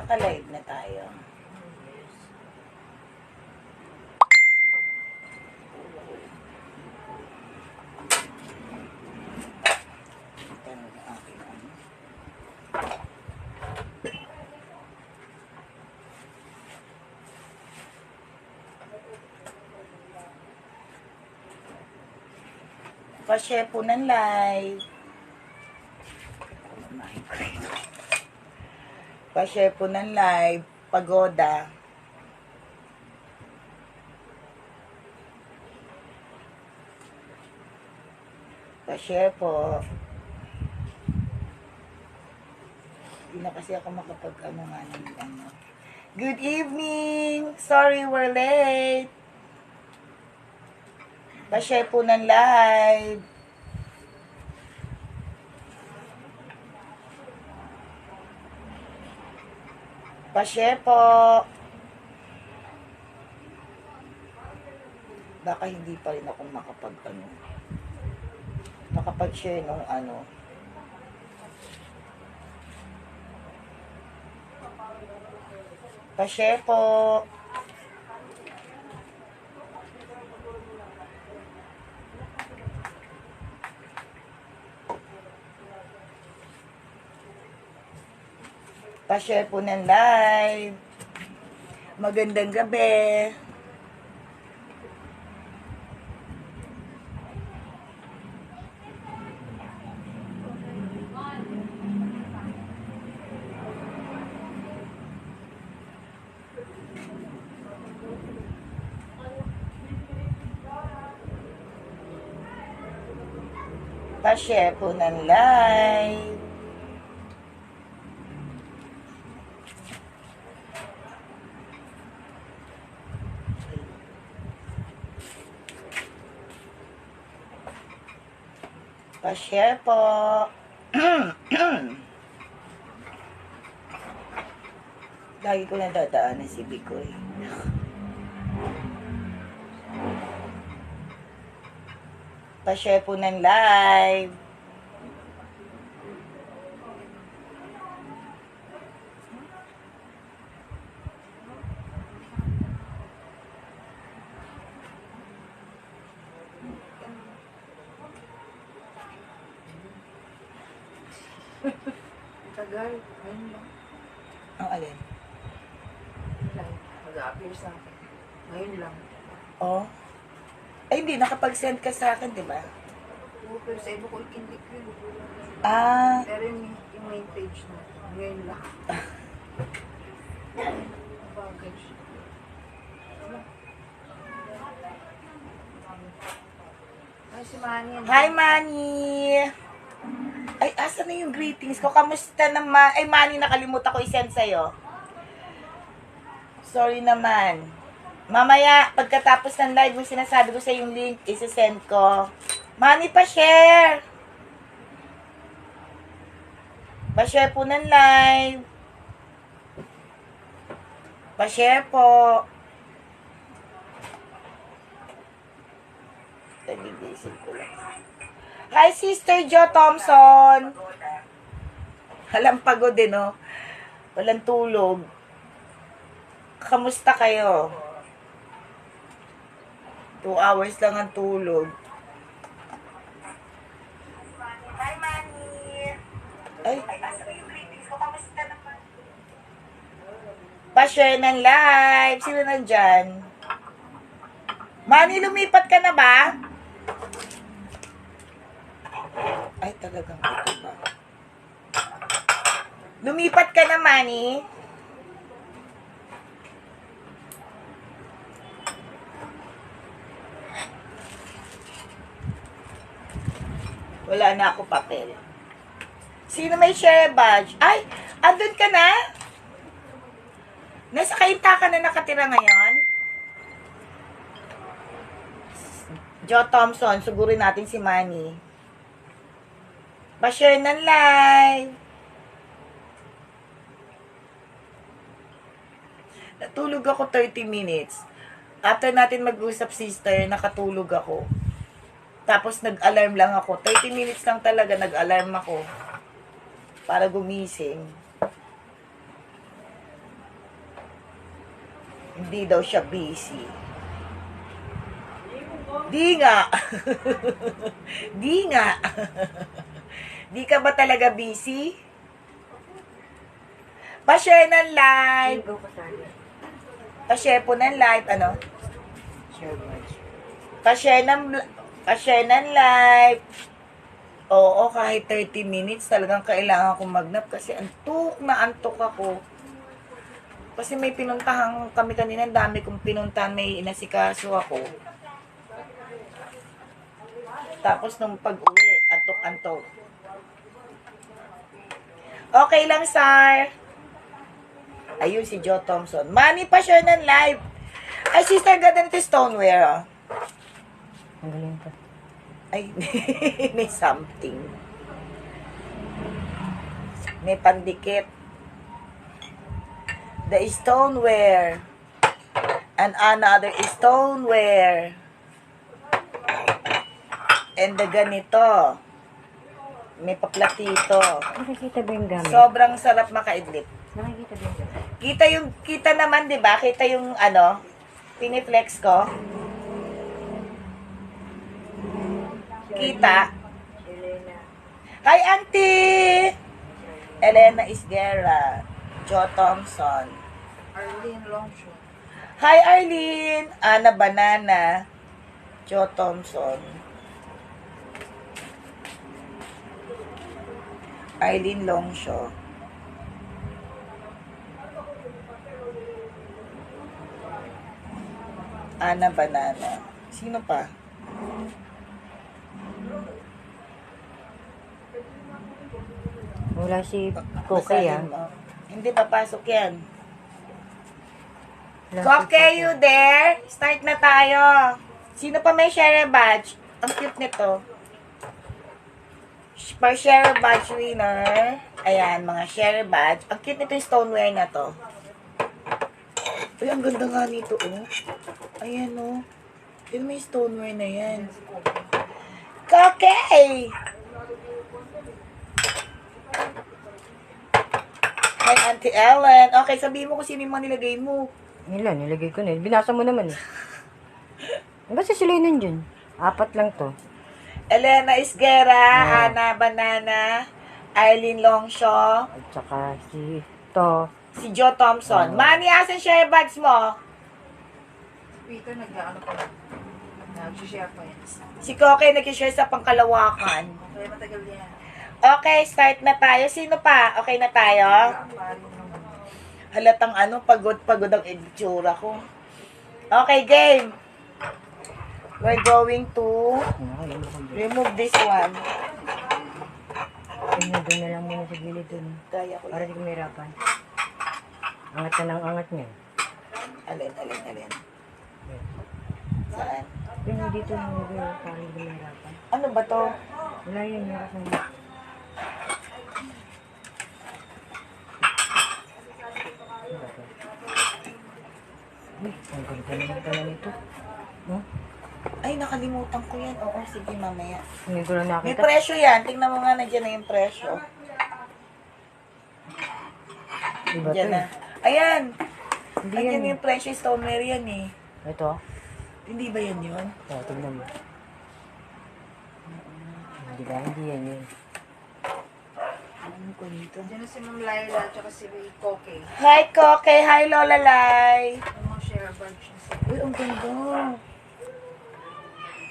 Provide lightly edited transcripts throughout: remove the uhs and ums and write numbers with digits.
Naka-live na tayo. Ito na ang aking ano. Pa-share po ng live. Pa-share po ng live. Pagoda. Pa-share po. Hindi na kasi ako makapag-ano nga ng ano. Good evening! Sorry we're late. Pa-share po ng live. Pa-share po. Baka hindi pa rin ako makapag-share nung ano. Pa-share po. Pa-share po ng live. Magandang gabi. Pa-share po ng live. Pa-share po. Lagi ko nadadaanan si Bicoy. Pa-share po ng live. Tagal, ngayon lang. Ang alin? Mag-a-appear sa akin. Ngayon lang. Oh. Ay, hindi. Nakapag-send ka sa akin, di ba? Oo, pero sa iba ko ikindik yun. Ah. Pero yung main page na, ngayon lang. Bagay siya. Ay, si Manny. Hi, Manny! Ay, asa na yung greetings ko? Kamusta naman? Ay, Manny, nakalimutan ko i-send sa'yo. Sorry naman. Mamaya, pagkatapos ng live, yung sinasabi ko sa yung link, isi-send ko. Manny, pa-share! Pa-share po ng live. Pa-share po. Nagigising ko lang. Hi, Sister Jo Thompson. Walang pagod din, no? Walang tulog. Kamusta kayo? 2 hours lang ang tulog. Hi, Manny. Ay. Pa-share ng live. Sino nandyan? Manny, lumipat ka na ba? Ay, talagang ito ba? Lumipat ka na, Manny? Wala na ako papel. Sino may share badge? Ay, andun ka na? Nasa Kainta ka na nakatira ngayon? Jo Thompson, sugurin natin si Manny. Pa-share ng live. Natulog ako 30 minutes. After natin mag-usap, sister, nakatulog ako. Tapos nag-alarm lang ako. 30 minutes lang talaga nag-alarm ako. Para gumising. Hindi daw siya busy. Di nga. Di nga. Di ka ba talaga busy? Pa-share ng live. Go ka tayo. Pa-share po ng live. Ano? Share much. Pa-share ng live. Oo, kahit 30 minutes talagang kailangan kong magnap kasi antok na antok ako. Kasi may pinuntahan kami kanina, ang dami kong pinuntahan, may inasikaso ako. Tapos nung pag-uwi, antok-antok. Okay lang, Sar. Ayun, si Joe Thompson. Manny pa share ng live. Ay, sister, ganda nito stoneware, ah. Ang galing ka. Ay, may something. May pandikit. The stoneware. And another stoneware. And the ganito. May paplatito. Nakikita ba yung gamit? Sobrang sarap makaidlip. Nakikita ba yung gamit? Kita naman, di ba? Kita yung ano, piniflex ko. Kita. Elena. Hi, Auntie! Elena Isguera. Joe Thompson. Arlene Longshaw. Hi, Arlene! Ana Banana. Joe Thompson. Arlene Longshaw. Ana Banana. Sino pa? Wala si Koke Basahin ah. mo. Hindi papasok yan. Wala si Koke, you there? Start na tayo. Sino pa may share badge? Ang cute nito. Per share badge winner. Ayan, mga share badge. Ang cute nito yung stoneware na to. Uy, ang ganda nga nito, oh. Ayan, oh. Yun, may stoneware na yan. Koke! Hi, Auntie Ellen. Okay, sabihin mo kung sino yung mga nilagay mo. Nilagay ko na. Binasa mo naman eh. Kasi sila yun nandyan. 4 lang to. Elena Isguera, Oh. Ana Banana, Arlene Longshaw, At saka si to. si Joe Thompson. Manny, asan share bags mo? Peter nag-ano pa lang. Nag-share pa yan. Si Koke nag-share sa pangkalawakan. Kaya matagal yan. Okay, start na tayo. Sino pa? Okay na tayo? Halatang ano, pagod-pagod ang itsura ko. Okay, game. We're going to remove this one. Doon na lang muna sa gilid dun. Kaya ko Para yan. di ko mahirapan. Angat na ng angat niya. Alin. Saan? Pero dito na nilagay para di ko mahirapan. Ano ba to? Wala yan. Yung kasama. Uy, ang ganda naman pala nito. No? Ay, nakalimutan ko yan. Oo, sige, mamaya. Hindi ko lang May nakita. presyo yan. Tingnan mo nga, nandiyan na yung presyo. Iba to Diyan na. eh. Ayan. Hindi Nandiyan yan. yung presyo stoneware yan eh. Ito. Hindi ba yan yun? O, tignan mo. Hindi ba? Hindi yan yun. Ano ko dito? Diyan na si Ma'am Laila at saka si Koke. Hi, Koke. Hi, Lola Lai. Ang mga share bunch na sila. Uy, ang ganda.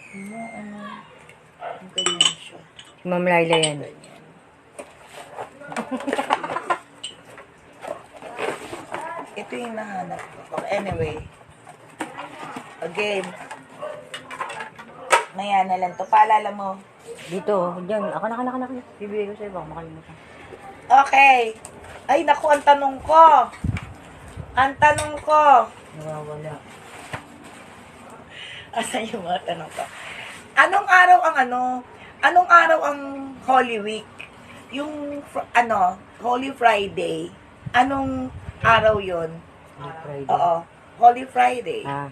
Ano. Ang ganyan siya. Si Ma'am Laila yan. Ganyan. Ito yung nahanap ko. Okay, anyway. Again. Maya na lang to. Paalala mo. Dito, diyan. Ako na. Bibigay ko sa'yo. Baka makalimutan. Okay. Ay, naku, ang tanong ko. Nawawala. Asan yung mga tanong ko? Anong araw ang Holy Week? Yung, Holy Friday. Anong araw yon? Holy Friday. Oo. Holy Friday. Ah.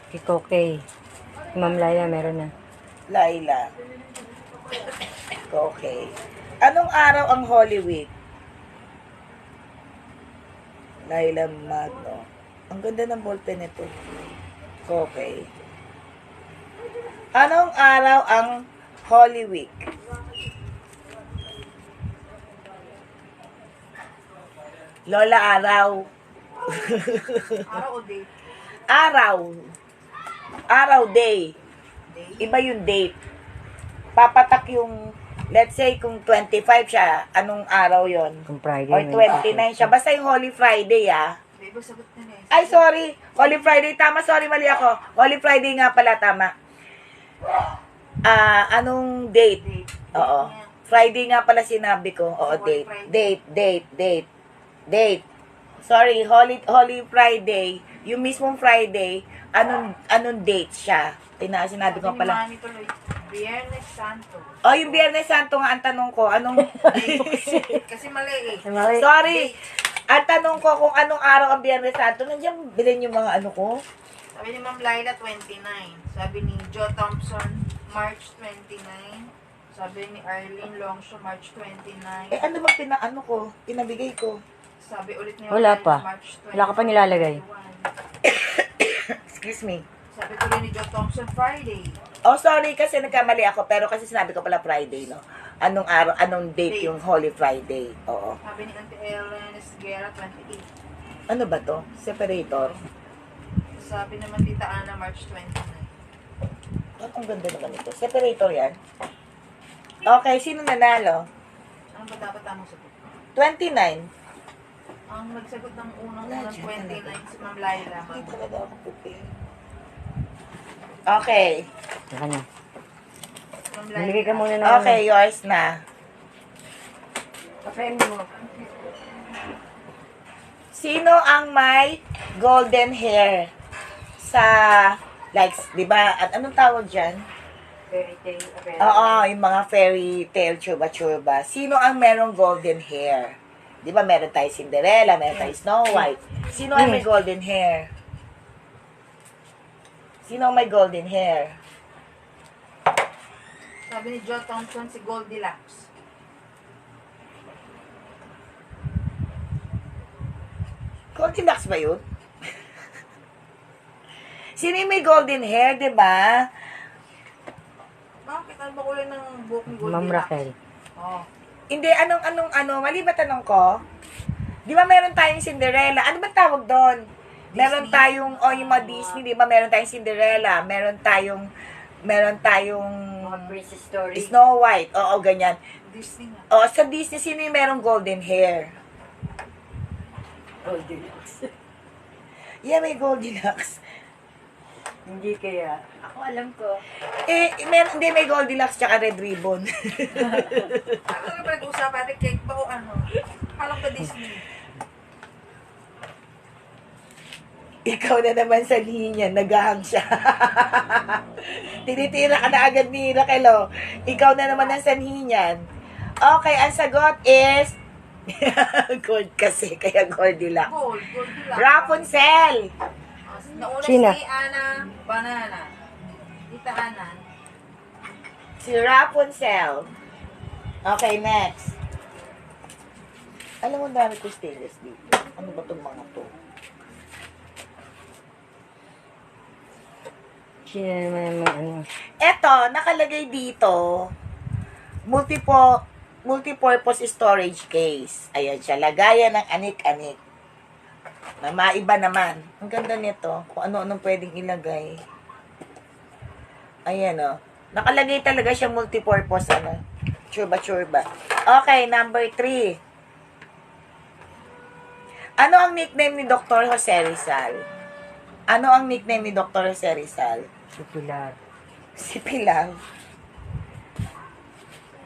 Si Koke. Si Ma'am Laila meron na. Laila. Okay. Anong araw ang Holy Week? Laila Magno. Ang ganda ng ballpen nito. Okay. Anong araw ang Holy Week? Lola Araw. Araw o date? Araw. Araw day. Day? Iba yung date. Papatak yung, let's say, kung 25 siya, anong araw yon? Kung Friday. Or may 29 siya. Basta yung Holy Friday, ah. Baby, sagot na na eh. Ay, sorry. Holy Friday. Tama, sorry, mali ako. Holy Friday nga pala, tama. Anong date? Date. Oo. Niya. Friday nga pala sinabi ko. Oo, Holy date. Friday. Date. Sorry, Holy Friday. Yung mismong Friday, anong date siya? Sinabi ko Sabi ni pala. Mami tuloy, Biyernes Santo. Oh, yung Biyernes Santo nga ang tanong ko. Anong... Kasi mali eh. Ay, mali. Sorry. Ang tanong ko kung anong araw ang Biyernes Santo. Nandiyan bilhin yung mga ano ko. Sabi ni Ma'am Laila, 29. Sabi ni Joe Thompson, March 29. Sabi ni Arlene Longshaw, March 29. Eh, ano ba pinabigay ko? Sabi ulit ni Wala Ma'am pa. Laila, March 21. Wala ka pa nilalagay. Excuse me. Sabi tuloy ni Joe Thompson, Friday. Oh, sorry kasi nagkamali ako. Pero kasi sinabi ko pala Friday, no? Anong araw, anong date yung Holy Friday? Oo. Sabi ni Auntie Ellen Esguerra, 28. Ano ba to? Separator? Sabi naman Tita Ana, March 29. Ang ganda naman ito. Separator yan. Okay, sino nanalo? Ano ba dapat tamang sagot? 29. Ang nagsagot ng unang Wala, 29 dyan si Ma'am Laila. Hindi talaga ako prepare. Okay. Saka na. Ma'am Maligay ka muna ng Okay, yours na. Kape mo. Sino ang may golden hair sa, like, di ba, at anong tawag dyan? Fairy tale. Oo, yung mga fairy tale, churba-churba. Sino ang merong golden hair? Di ba, meron tayo Cinderella, meron tayo Snow White. Sino ang may golden hair? Sino ang may golden hair? Sabi ni Joe Thompson, si Goldilocks. Goldilocks ba yun? Sino yung may golden hair, di ba? Bakit? Ano ba kulay ng buhok ni Goldilocks? Ma'am Raquel. Oh. Hindi, mali ba tanong ko? Di ba meron tayong Cinderella? Ano ba tawag doon? Meron Disney. tayong, yung mga Disney, di ba meron tayong Cinderella? Meron tayong Mga princess story. Snow White. Oo, ganyan. Disney nga. O, sa Disney, sino yung merong golden hair? Goldilocks. Yeah, may Goldilocks. Hindi kaya. Ako alam ko. Hindi, may Goldilocks tsaka Red Ribbon. Ano nga ba nag-uusapan natin? Cake ba o ano? Alam ko Disney. Ikaw na naman sa linya, naghahang siya. Tinitira ka na agad ni Raquel, oh. Ikaw na naman ang sanhi niyan. Okay, ang sagot is... Gold kasi, kaya Goldilocks. Goldilocks. Rapunzel! Nauna Sino? si Ana Banana. Tita Ana. Si Rapunzel. Okay, next. Alam mo, dami ko stainless dito. Ano ba itong mga to? Sino naman may ano? Eto, nakalagay dito, multipurpose storage case. Ayan siya, lagayan ng anik-anik. Na maiba naman. Ang ganda nito. Kung ano-anong pwedeng ilagay. Ayan o. Nakalagay talaga siya multipurpose, churba-churba. Okay, number 3. Ano ang nickname ni Dr. Jose Rizal? Ano ang nickname ni Dr. Jose Rizal? Si Pilar. Si Pilar.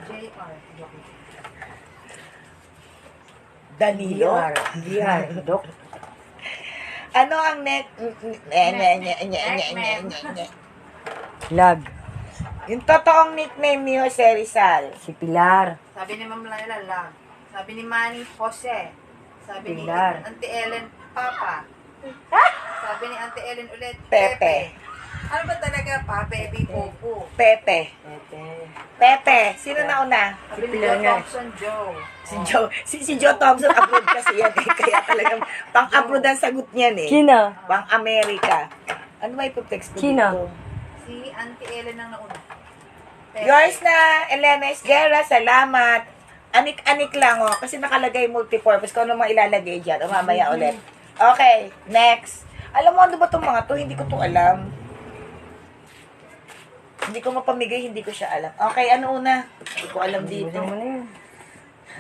JR. Danilo? DR. Dok. Ano ang Lag. yung totoong nickname ni Jose Rizal? Si Pilar. Sabi ni Ma'am Laila, Lag. Sabi ni Manny, Jose. Sabi ni Pilar. Auntie Ellen, Papa. Sabi ni Auntie Ellen ulit, Pepe. Ano ba talaga pa? Baby Popo. Pepe. Ete. Pepe. Sino nauna? Sabi ni Pilar Joe nga. Thompson, Joe. Si Joe Thompson abroad kasi yan eh. Kaya talagang pang-abroad ang sagot niyan eh. China. Pang-America. Ano ba ipo-text ko China. dito? Si Auntie Ellen ang nauna. Pepe. Yours na, Elena Esguerra, salamat. Anik-anik lang oh, kasi nakalagay multipurpose. Kung ano mga ilalagay dyan, o mamaya ulit. Okay, next. Alam mo, ano ba itong mga to? Hindi ko to alam. Hindi ko mapamigay, hindi ko siya alam. Okay, ano una? Hindi ko alam dito. Ano mo na yun?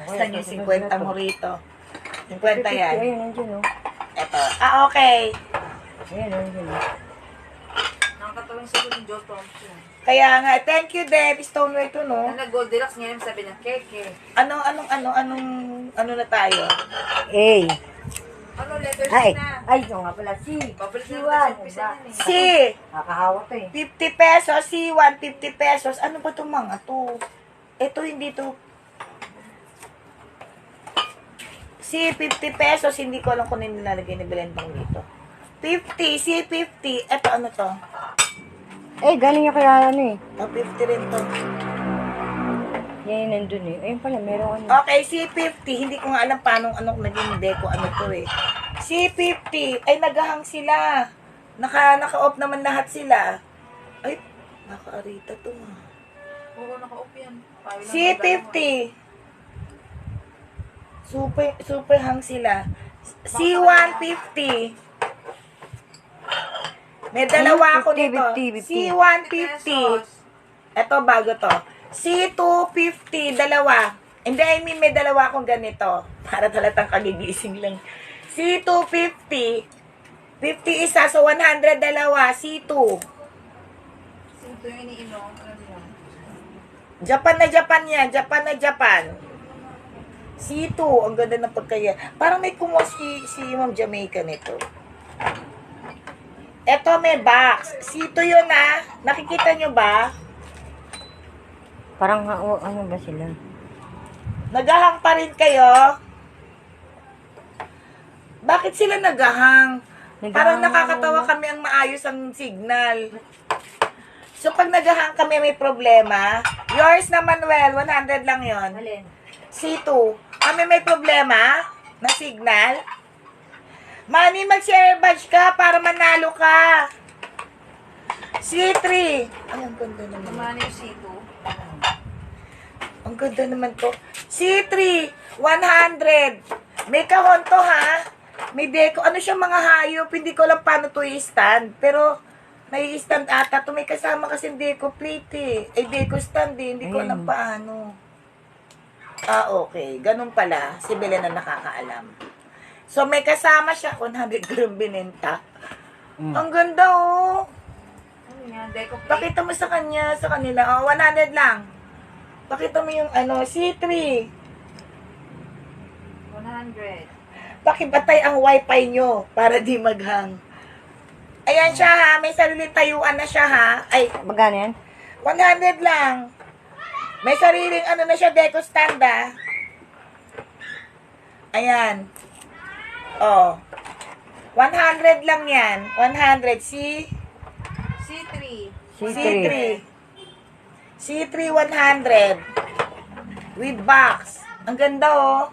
Saan yung 50 mo rito? 50 yan. Ayun, nandiyan oh. Eto. Ah, okay. Ayun, nandiyan oh. Nakakatawang sagot ni Joe Thompson. Kaya nga, thank you, Deb. Stoneware to, no? Na nag-Goldilocks ngayon sabi ng keke. Ano na tayo? A. Ano letter C Ay, na? ay, ito nga pala, C. Babalik na C1. natin sa umpisa yan eh. C. Nakakahawa to eh. 50 pesos, C1, 50 pesos. Ano ba itong mga to? Ito, hindi to. C, 50 pesos. Hindi ko alam kung ano nilalagay ni Belendong dito. 50, C50. Ito, ano to? Eh, galing yung kaya ano eh. Oh, 50 rin to. Yan yung nandun eh. Ayun pala, meron ano. Okay, C50. Hindi ko nga alam paano anong naging deco. Ano to eh. C50. Ay, nagahang sila. Naka-off naman lahat sila. Ay, naka-arita to. Oo, naka-off yan. Pawi lang C50. Super hang sila. C150. May dalawa ako nito. 50. C150. Ito, bago to. C250, dalawa. Hindi, I mean, may dalawa akong ganito. Para talatang kagigising lang. C250. 50 isa, so 100 dalawa. C2. Sinto yung iniinom. Ano yun? Japan na Japan yan. Japan na Japan. C2. Ang ganda ng pagkaya. Parang may kumuha si Ma'am Jamaica nito. Eto may box. C2 yun ah. Nakikita nyo ba? Parang ano ba sila? Nagahang pa rin kayo? Bakit sila nagahang? Parang nakakatawa kami ang maayos ang signal. So pag nagahang kami may problema, yours na Manuel, 100 lang yon. Alin? C2. Kami may problema na signal. Manny, mag-share badge ka para manalo ka. C3. Ay, ang ganda naman. Naman yung C2. Ang ganda naman to. C3. 100. May kahon to ha. May deco. Ano siya mga hayop? Hindi ko alam paano to i-stand. Pero, may i-stand ata. To may kasama kasi deco plate eh. Ay, deco stand eh. Hindi ko alam paano. Ah, okay. Ganun pala. Si Belen na nakakaalam. So, may kasama siya. 100 ko yung binenta. Ang ganda oh. Ano yan? Deco plate? Pakita mo sa kanya, sa kanila. Oh, 100 lang. Pakita mo yung ano, C3. 100. Pakipatay ang wifi nyo para di maghang. Ayan siya ha, may sariling tayuan na siya ha. Ay, Magkano yan? 100 lang. May sariling ano na siya, deco stand ha. Ayan. Oh. 100 lang yan. 100. C3. C3. C3 100. With box. Ang ganda oh.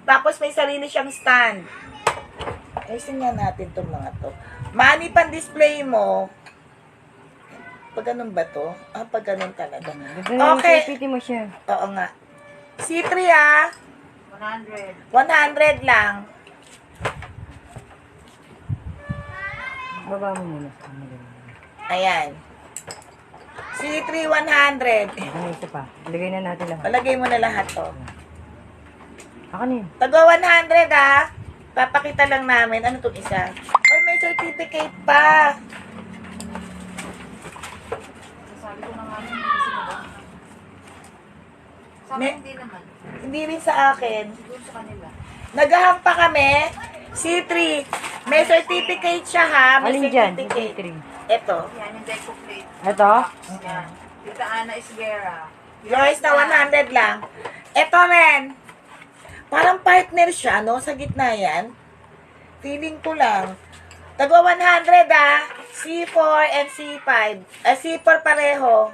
Tapos may sarili siyang stand. Ayusin nga natin itong mga to. Money pan display mo. Pag ganun ba to? Ah, pag ganun talaga. Okay. Okay. Mo siya. Oo nga. C3 ah. 100. 100 lang. Baba mo muna. Ayan. C3 100. Ano ito pa? Lagay na natin lahat. Palagay mo na lahat to. Ako na yun. Taga 100 ah. Papakita lang namin. Ano itong isa? Oy, may certificate pa. Sabi ko na nga yun, hindi sila. Sa akin May- hindi naman. Hindi rin sa akin. Siguro sa kanila. Nagahang pa kami. C3. May certificate siya ha. May Alin dyan? certificate. 53. Ito. Yan yung deco plate. Ito? Yan. Tita Ana Isguera. Yours na 100 lang. Ito rin. Parang partner siya, no? Sa gitna yan. Feeling ko lang. Tagwa 100 ah. C4 and C5. C4 pareho.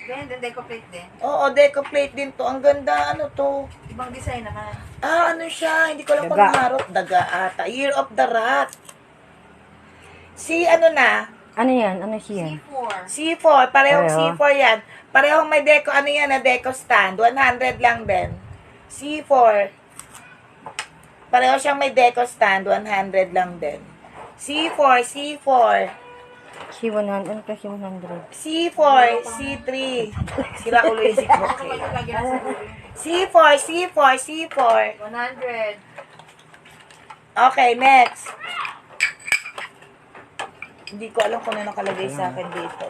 Then deco-plate din. Oo, deco plate din to. Ang ganda, ano to? Ibang design naman. Ah, ano siya? Hindi ko lang Daga. pang harot. Daga ata. Year of the Rat. Si ano na? Ano yan? Ano siya? C4. C4. Parehong Pareho. C4 yan. Parehong may deco. Ano yan na deco stand? 100 lang din. C4. Pareho siyang may deco stand. 100 lang din. C4. C4. C100. Ano ka C100? C4. C3. Sira ulo yung si Ano Koke. kayo lagi na sa dulo? C4. C4. C4. 100. Okay, next. Hindi ko alam kung ano nakalagay sa akin dito.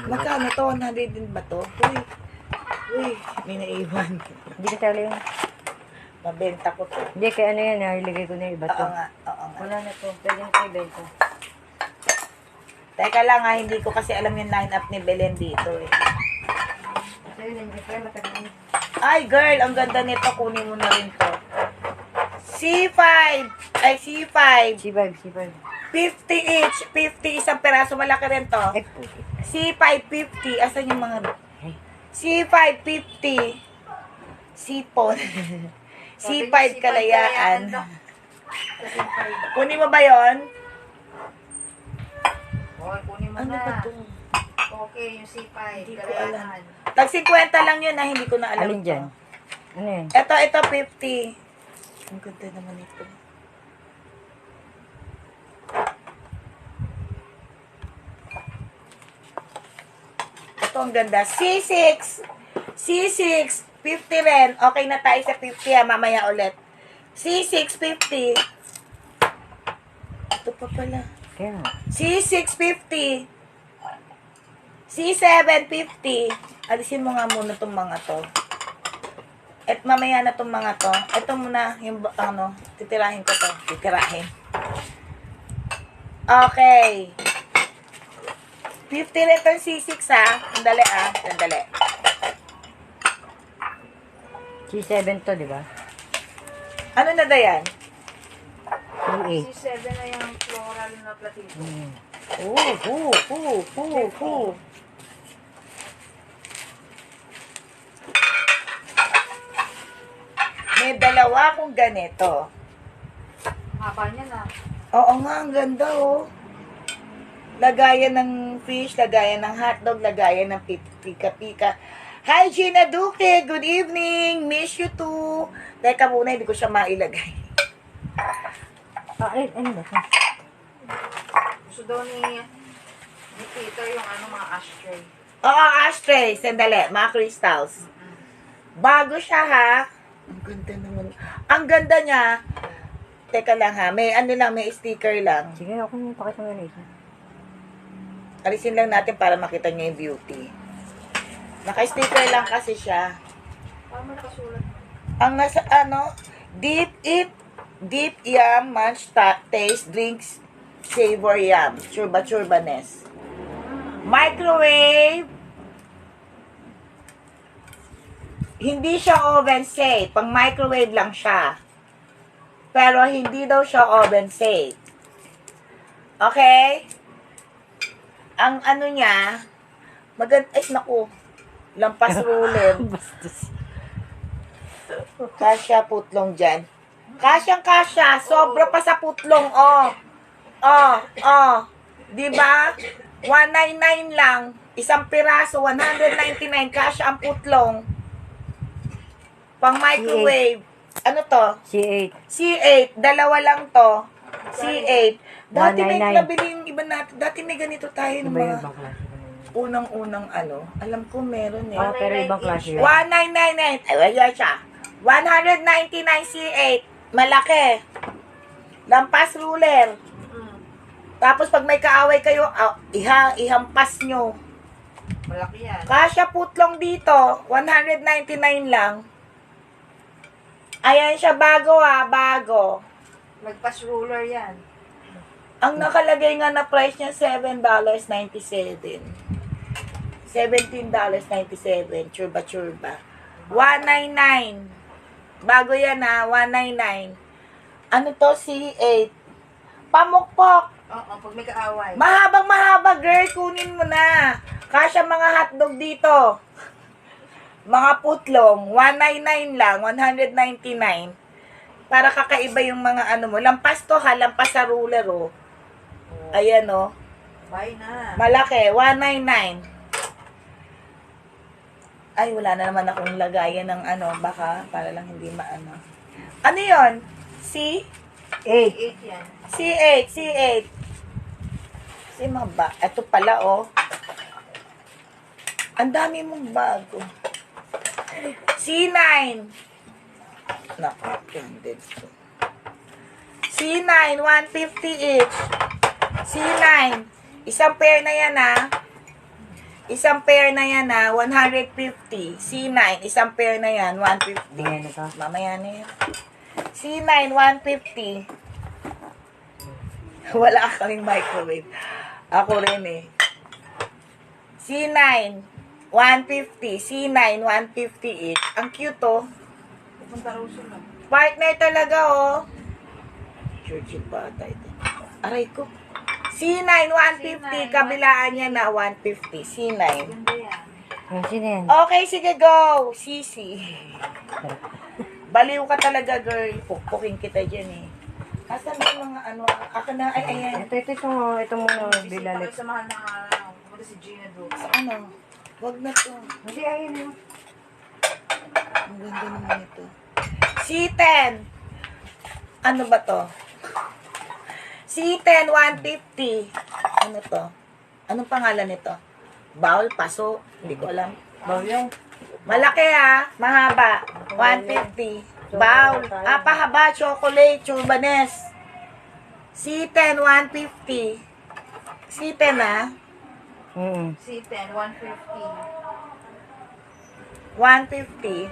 Magkano to? 100 din ba to? Uy, may naiwan. Hindi ka talo yun. Mabenta ko to. Hindi, kaya ano yan. Ilagay ko na yung iba to. Oo nga. Wala na to. Pwede na tayo benta. Teka lang ha, hindi ko kasi alam yung line-up ni Belen dito eh. So yun, yung iba matagal na. Ay, girl, ang ganda nito. Kunin mo na rin to. C5. Ay, C5. C5. 50 each. 50 isang peraso. Malaki rin to. Eh, puti. C5, 50. Asan yung mga... C5, 50. Sipon. C5, kalayaan. Kunin mo ba yon? Okay, kunin mo Ano na. ba to? Okay, yung C5. Hindi ko Kalayahan. Tag 50 lang yun na hindi ko na alam. Alin dyan? Ano yan? Ito, 50. Ang ganda naman ito. Ito ang ganda. C6. C6. 50 rin. Okay na tayo sa 50 ha. Mamaya ulit. C6, 50. Ito pa pala. Kaya nga. C6, 50. C7, 50. Alisin mo nga muna itong mga to. At mamaya na itong mga to. Ito muna, yung ano, titirahin ko to. Titirahin. Okay. 50 rin itong C6 ha. Sandali ah. Sandali. C7 to, di ba? Ano na da yan? C8. C7 na yung floral na platito. May dalawa akong ganito. Haba niya na. Oo nga, ang ganda oh. Lagayan ng fish, lagayan ng hotdog, lagayan ng pika-pika. Hi, Gina Duque! Good evening! Miss you too! Teka muna, hindi ko siya mailagay. Ano ba ito? Gusto daw ni Peter yung mga ashtray. Oo, ashtray. Sandali, mga crystals. Bago siya ha. Ang ganda naman. Ang ganda niya. Teka lang ha, may ano lang, may sticker lang. Sige, ako nang pakita mo na ito. Alisin lang natin para makita niyo yung beauty. Naka-sticker lang kasi siya. Paano mo nakasulat? Ang nasa ano, deep yum, munch, taste, drinks, savor yum, churba-churbaness. Microwave. Hindi siya oven safe. Pang microwave lang siya. Pero hindi daw siya oven safe. Okay? Ang ano niya, ay naku, lampas ruler. Bastos. Kasya putlong dyan. Kasyang-kasya. Sobra pa sa putlong. Diba? 199 lang. Isang piraso, 199. Kasya ang putlong. Pang microwave. Ano to? C8. C8. Dalawa lang to. C8. Dati may 199. nabili yung iba natin. Dati may ganito tayo Ano ng ba yung mga ibang klase? unang-unang ano. Alam ko meron eh. Oh, pero ibang klase yun. 1999. Ay, wala siya. 199 C8. Malaki. Lampas ruler. Tapos pag may kaaway kayo, ihampas nyo. Malaki yan. Kasya putlong dito. 199 lang. Ayan siya, bago bago. Magpas ruler yan. Ang nakalagay nga na price niya, $7.97. $17.97. Churba-churba. 199. Bago yan 199. Ano to? C8. Pamukpok. Oo, pag may kaaway. Mahabang mahaba, girl. Kunin mo na. Kasya mga hotdog dito. Mga putlong. 199 lang. 199. Para kakaiba yung mga ano mo. Lampas to ha. Lampas sa ruler oh. Ayan oh. Buy na. Malaki. 199. Ay, wala na naman akong lagayan ng ano. Baka para lang hindi maano. Ano yon? C? 8. 8 yan. C8. C8. Si mga ba? Ito pala oh. Ang dami mong bago. C9. Naku, ended to. C9, 150 each. C9. Isang pair na yan ha. Isang pair na yan ha, 150. C9, isang pair na yan, 150. Ayan na to. Mamaya na yan. C9, 150. Wala kaming microwave. Ako rin eh. C9, 150. C9, 150 each. Ang cute oh. Pupunta raw sila. Partner talaga oh. Churchill ba tayo? Aray ko. C9, 150. Kabilaan niya na 150. C9. Ganda yan. Sino yan? Okay, sige, go. CC. Baliw ka talaga, girl. Pukpukin kita dyan eh. Asan ba yung mga ano? Ako na, ay, ayan. Ito muna, Bisita bilalit. kayo sa mahal ng araw. Pumunta si Gina doon. Sa ano? Wag na to. Hindi, ayun mo. Ang ganda naman ito. C10. Ano ba to? C10, 150. Ano to? Anong pangalan nito? Bowl, paso. Hindi ko alam. Bawal. Malaki ha. Mahaba. 150. Bowl. Pahaba. Chocolate. Churbanes. C10, 150. C10 ha. C10, 150. 150.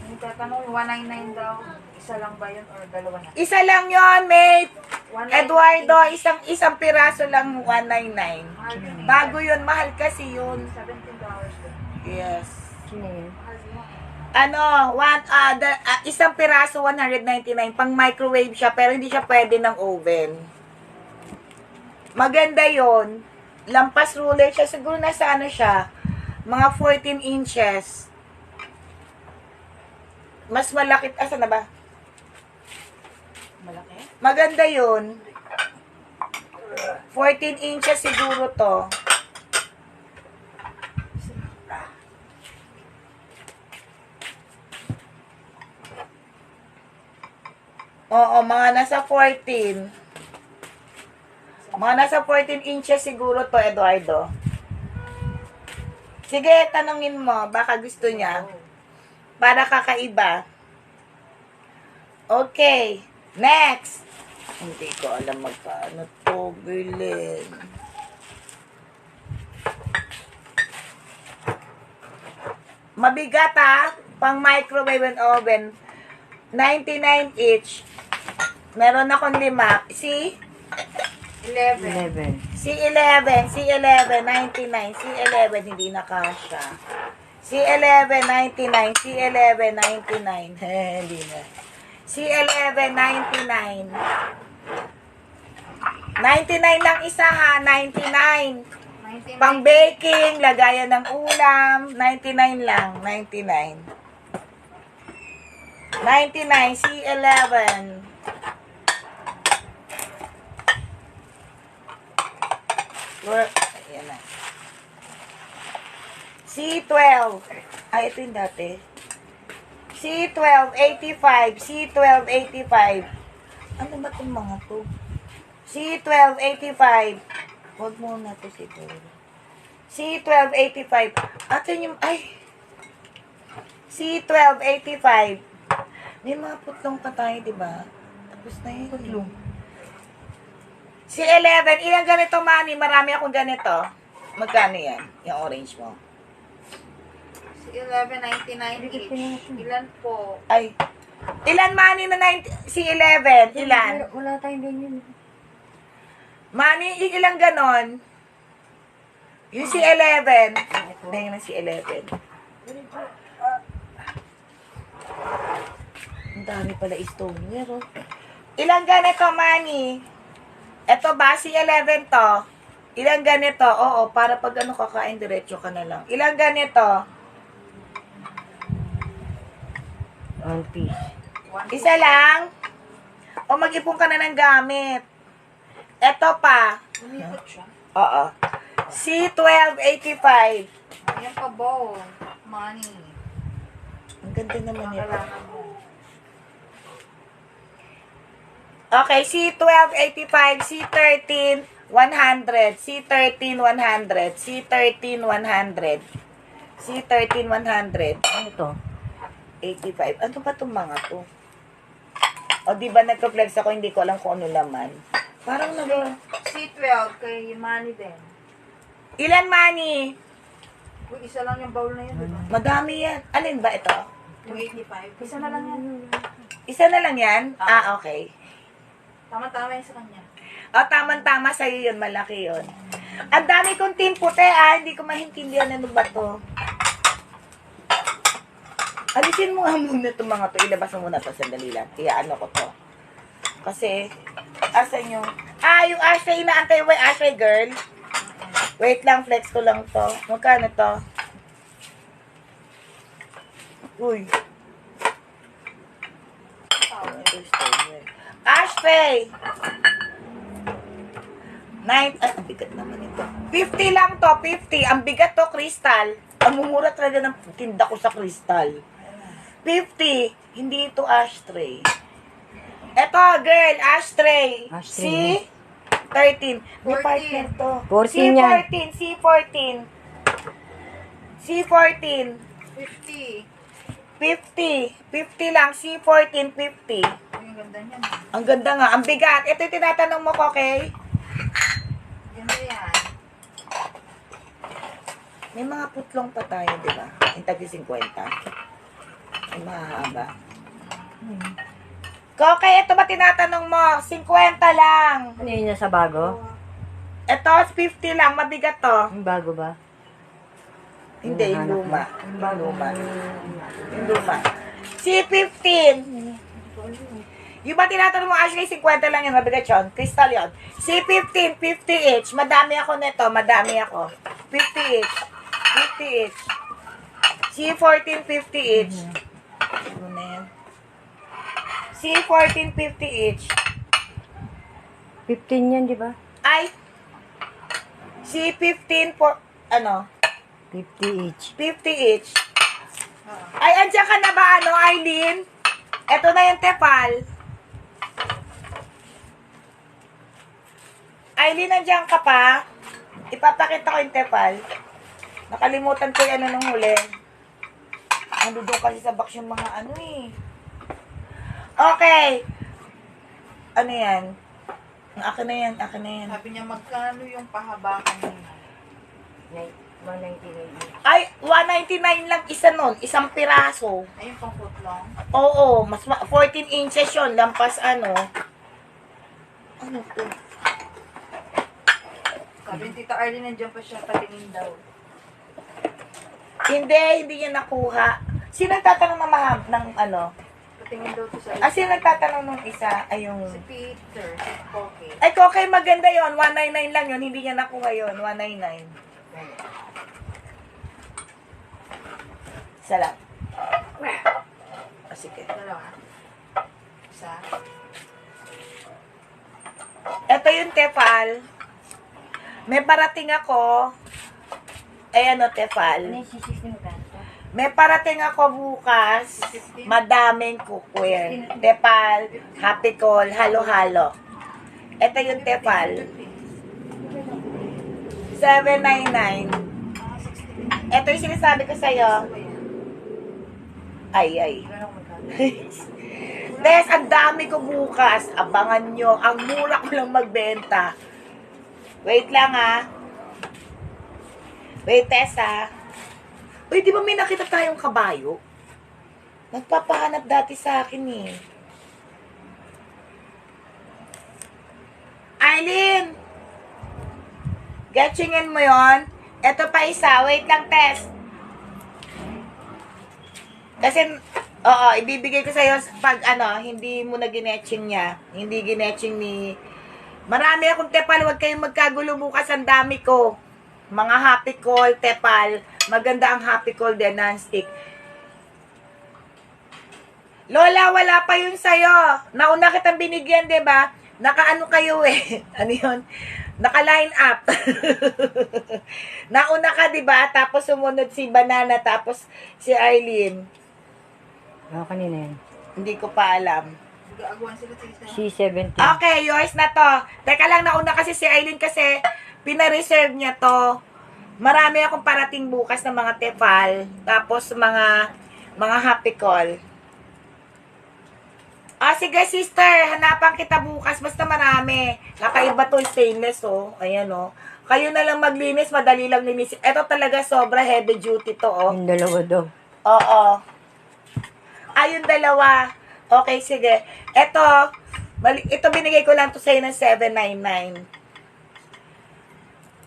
Yung tatanong, 199 daw. Isa lang ba yun or dalawa na? Isa lang yon, mate. 199. Eduardo, isang piraso lang 199. Mahal yun. Bago yun, mahal kasi yun. $17 din. Yes. Sino yun? Mahal yun. Ano, isang piraso 199, pang microwave siya, pero hindi siya pwede ng oven. Maganda yon. Lampas ruler siya, siguro nasa ano siya, mga 14 inches. Mas malaki, asa na ba? Malaki? Maganda yon. 14 inches siguro to. Oo, mga nasa 14. Mga nasa 14 inches siguro to, Eduardo. Sige, tanungin mo. Baka gusto niya. Para kakaiba. Okay. Next. Hindi ko alam magpaano to bilhin. Mabigat ha. Pang microwave and oven. 99 each. Meron akong 5. See? 11. 11. C11, C11, 99, C11, hindi na kasha. C11, 99, C11, 99, hindi na. C11, 99. 99 lang isa ha, 99. 99. Pang baking, lagayan ng ulam, 99 lang, 99. 99, C11. Ayan na. C12. Ay, ito yung dati. C12, 85. C12, 85. Ano ba itong mga to? C12, 85. Huwag muna to siguro. C12, 85. Ato yung, ay. C12, 85. May mga putlong pa tayo, diba? Tapos na yun. Putlong. C11, ilang ganito, Manny? Marami akong ganito. Magkano yan? Yung orange mo. C11, 99 each. Ilan po? Ay. Ilan, Manny, na 90? C11, ilan? Wala tayong ganyan. Manny, yung ilang ganon? Yung C11. Tingnan na C11. Ang dami pala stoneware, oh. Ilang ganito, Manny? Ito ba, si 11 to? Ilang ganito? Oo, para pag ano kakain, diretso ka na lang. Ilang ganito? One piece. Isa lang? O mag-ipon ka na ng gamit? Ito pa. Umikot siya. Oo. C1285. Ayan pa, bow. Money. Ang ganda naman ito. Kailangan mo. Okay, C1285, C13, 100, C13, 100, C13, 100, C13, 100, Ano to? 85. Ano ba itong mga to? O, di ba nagka-flex ako, hindi ko alam kung ano laman. Parang C12 kay Money din. Ilan, Manny? Uy, isa lang yung bowl na yun, di ba? Madami yan. Alin ba ito? 285. Isa na lang yan. Isa na lang yan? Ah, okay. Tama-tama yung sa kanya. O, tamang-tama sa'yo yun. Malaki yun. Ang dami kong tin puti, Hindi ko maintindihan ano ba to. Alisin mo nga muna itong mga to. Ilabas mo muna to. Sandali lang. Iyaano ko to. Kasi, asan yung... yung ashtray. Inaantay mo yung ashtray, girl. Wait lang. Flex ko lang to. Magkano to? Uy. Ashtray! 9, ang bigat naman ito. 50 lang to, 50. Ang bigat to, crystal. Ang mumura talaga ng tinda ko sa crystal. 50. Hindi ito ashtray. Ito, girl, ashtray. Ashtray. C13. May 14. partner to. 14 yan. C14. C14. 50. 50. 50 lang. C14, 50. Uy, ang ganda niyan. Ang ganda nga. Ang bigat. Ito yung tinatanong mo ko, okay? Ganda yan. May mga putlong pa tayo, di ba? Yung tagi 50. Ay, mahaba. Okay, ito ba tinatanong mo? 50 lang. Ano yun sa bago? Ito, 50 lang. Mabigat to. Yung bago ba? Hindi, yung Hinahanap luma. mo? Yung luma. Yung luma. C15. Yung ba tinatanong mo, actually, 50 lang yun. Mabigat yun. Crystal yun. C15, 50 each. Madami ako nito. Madami ako. 50 each. 50 each. C14, 50 each. Ano na yan? C14, 50 each. 15 yan, di ba? Ay, C15 for, 50 each. 50 each. Ay, andyan ka na ba, Eileen? Ito na yung tepal. Eileen, andyan ka pa? Ipapakita ko yung tepal. Nakalimutan ko yung nung huli. Nandun kasi sa box yung mga Okay. Ano yan? Akin na yan, akin na yan. Sabi niya, magkano yung pahabakan niya? 199 each. Ay, 199 lang isa nun. Isang piraso. Ayun pang footlong. Oo, 14 inches yun. Lampas Ano to? Sabi ni Tita Arlene, nandiyan pa siya, patingin daw. Hindi niya nakuha. Sino nagtatanong na ng Patingin daw to sa sino nagtatanong nung isa? Ay, yung... Si Peter, si Poke. Ay, okay, maganda yon 199 lang yun. Hindi niya nakuha yon 199. Isa lang. Sige. Dalawa. Isa. Ito yung tepal. May parating ako. Ay, tepal. Ano yung C16 mo May parating ako bukas. Madaming cookware. Tepal, happy call, halo-halo. Ito yung tepal. 799. Ito yung sinasabi ko sa'yo. Ay. Des, ang dami ko bukas. Abangan nyo. Ang mura ko lang magbenta. Wait lang, Wait, Tessa. Uy, di ba may nakita tayong kabayo? Nagpapahanap dati sa akin, Eileen! Getchingin mo yon? Ito pa isa. Wait lang, Tess. Kasi Oo, ibibigay ko sa'yo pag hindi mo na ginetching niya. Hindi ginetching ni... Marami akong tepal, huwag kayong magkagulo bukas, ang dami ko. Mga happy call, tepal. Maganda ang happy call din, non-stick. Lola, wala pa yun sa'yo. Nauna kitang binigyan, di ba? Nakaano kayo eh. Ano yun? Naka-line up. Nauna ka, di ba? Tapos sumunod si Banana, tapos si Arlene. Ano kanina yan? Hindi ko pa alam. Gagawan sila sa C17. Okay, yours na to. Teka lang, nauna kasi si Aileen kasi pina-reserve niya to. Marami akong parating bukas ng mga tefal. Tapos mga happy call. Sige sister, hanapan kita bukas. Basta marami. Kakaiba to stainless oh. Ayan oh. Kayo na lang maglinis, madali lang linis. Ito talaga sobra heavy duty to oh. Yung dalawa daw. Oo. Yung dalawa. Okay, sige. Ito binigay ko lang to sa'yo ng 799.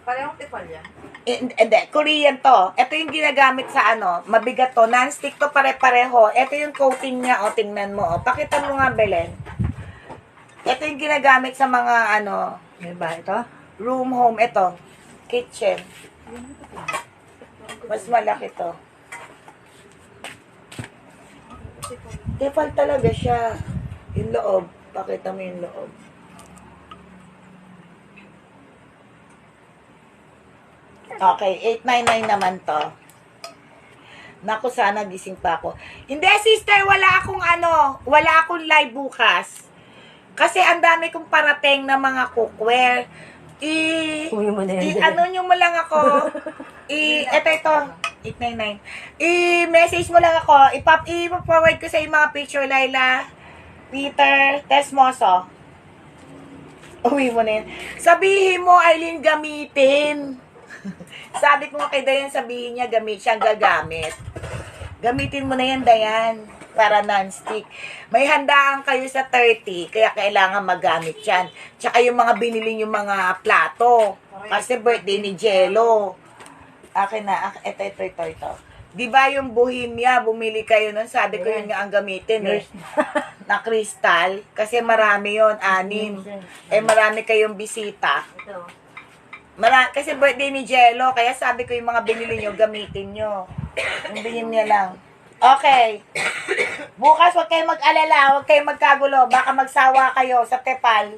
Parehong tipal yan. Hindi, Korean to. Ito yung ginagamit sa mabigat to. Non-stick to pare-pareho. Ito yung coating niya, tingnan mo. Pakita mo nga, Belen. Ito yung ginagamit sa mga, Ano ba ito? room, home. Ito, kitchen. Mas malaki to. Tefal talaga siya. Yung loob. Pakita mo yung loob. Okay, 899 naman to. Naku, sana gising pa ako. Hindi, sister, wala akong live bukas. Kasi ang dami kong parating na mga cookware. Uwi mo na yan. Nyo mo lang ako. Ito, 899. I-message mo lang ako. I-forward ko sa yung mga picture, Laila, Peter, Tesmoso. Uwi mo na yan. Sabihin mo, Arlene, gamitin. Sabi ko nga kay Dayan, sabihin niya, siyang gagamit. Gamitin mo na yan, Dayan, para non-stick. May handaan kayo sa 30, kaya kailangan magamit yan. Tsaka yung mga binili yung mga plato. Kasi birthday ni Jello. Akin na, ito. Di ba yung Bohemia, bumili kayo nun, sabi ko yun nga ang gamitin eh. Na crystal. Kasi marami yon 6. Marami kayong bisita. Ito. Kasi birthday ni Jello, kaya sabi ko yung mga binili nyo, gamitin nyo. Yung bilhin niya lang. Okay. Bukas, huwag kayong mag-alala, huwag kayong magkagulo. Baka magsawa kayo sa tepal.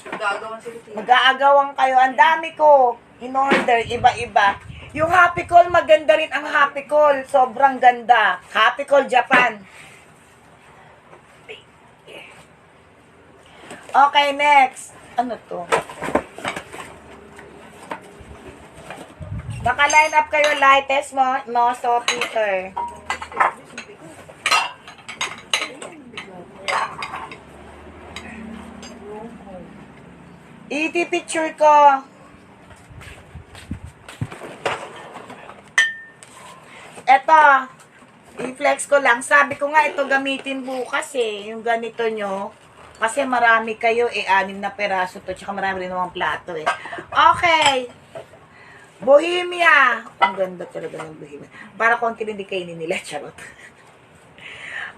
Gagawan sila sa Mag-aagawan kayo. Ang dami ko. In order, iba-iba. Yung Happy Call, maganda rin ang Happy Call. Sobrang ganda. Happy Call Japan. Okay, next. Ano to? Naka-line up kayo, lightest mo, so Peter. Picture ko. Eto, i-flex ko lang. Sabi ko nga, ito gamitin bukas eh. Yung ganito nyo. Kasi marami kayo, 6 na peraso to. Tsaka marami rin namang plato eh. Okay. Bohemia. Ang ganda talaga ng Bohemia. Para konti hindi kainin nila. Charot.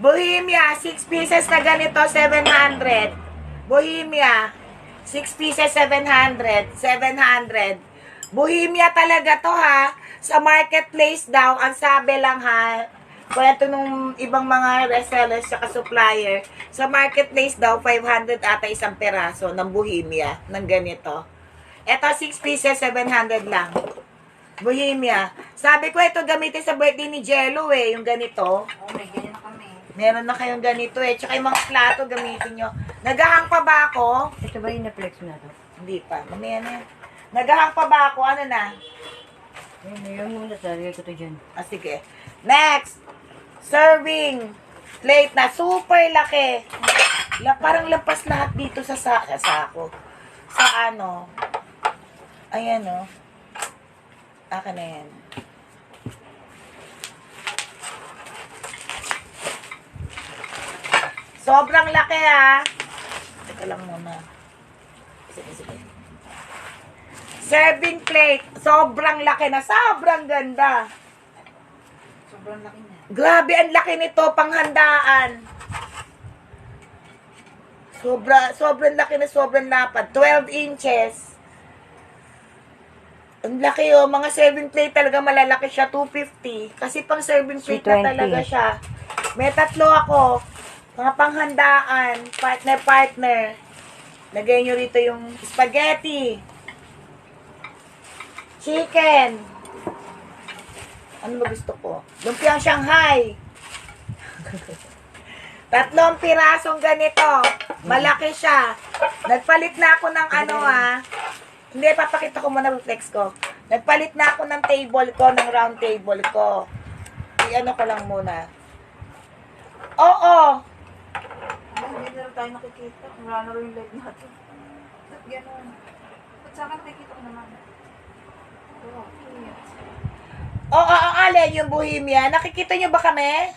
Bohemia. 6 pieces na ganito, 700. Bohemia. 6 pieces, 700. 700. Bohemia talaga to ha. Sa marketplace daw, ang sabi lang ha, kwento nung ibang mga resellers at supplier, sa marketplace daw, 500 ata isang peraso ng Bohemia, ng ganito. Ito, 6 pieces, 700 lang. Bohemia. Sabi ko, ito gamitin sa birthday ni Jello eh, yung ganito. Oh, may ganyan na kami. Meron na kayong ganito eh. Tsaka yung mga plato gamitin nyo. Nagahang pa ba ako? Ito ba yung na-flex mo na to? Hindi pa. Mamaya na yan. Nagahang pa ba ako? Ano na? Ayun muna, sarili ko to dyan. Sige. Next. Serving. Plate na super laki. Parang lampas lahat dito sa sako. Sa ano. Ayan o. Akin na yan. Sobrang laki ha. Teka lang muna. Sige. Serving plate. Sobrang laki na. Sobrang ganda. Sobrang laki niya. Grabe, ang laki nito, panghandaan. Sobrang laki na sobrang lapad. 12 inches. Ang laki oh, mga serving plate talaga malalaki siya, 250. Kasi pang serving plate na 320. talaga siya. May tatlo ako. Mga panghandaan, partner. Lagay nyo rito yung spaghetti. Chicken. Ano ba gusto ko? Lumpiang Shanghai. 3 pirasong ganito. Malaki siya. Nagpalit na ako ng ano Hindi, papakita ko muna reflex ko. Nagpalit na ako ng table ko, ng round table ko. I-ano ko lang muna. Oo. Hindi na rin tayo nakikita. Wala na rin yung live natin. Ba't gano'n? Ba't sa akin nakikita ko naman? Oo, yes. Oo, alin yung Bohemia. Nakikita nyo ba kami?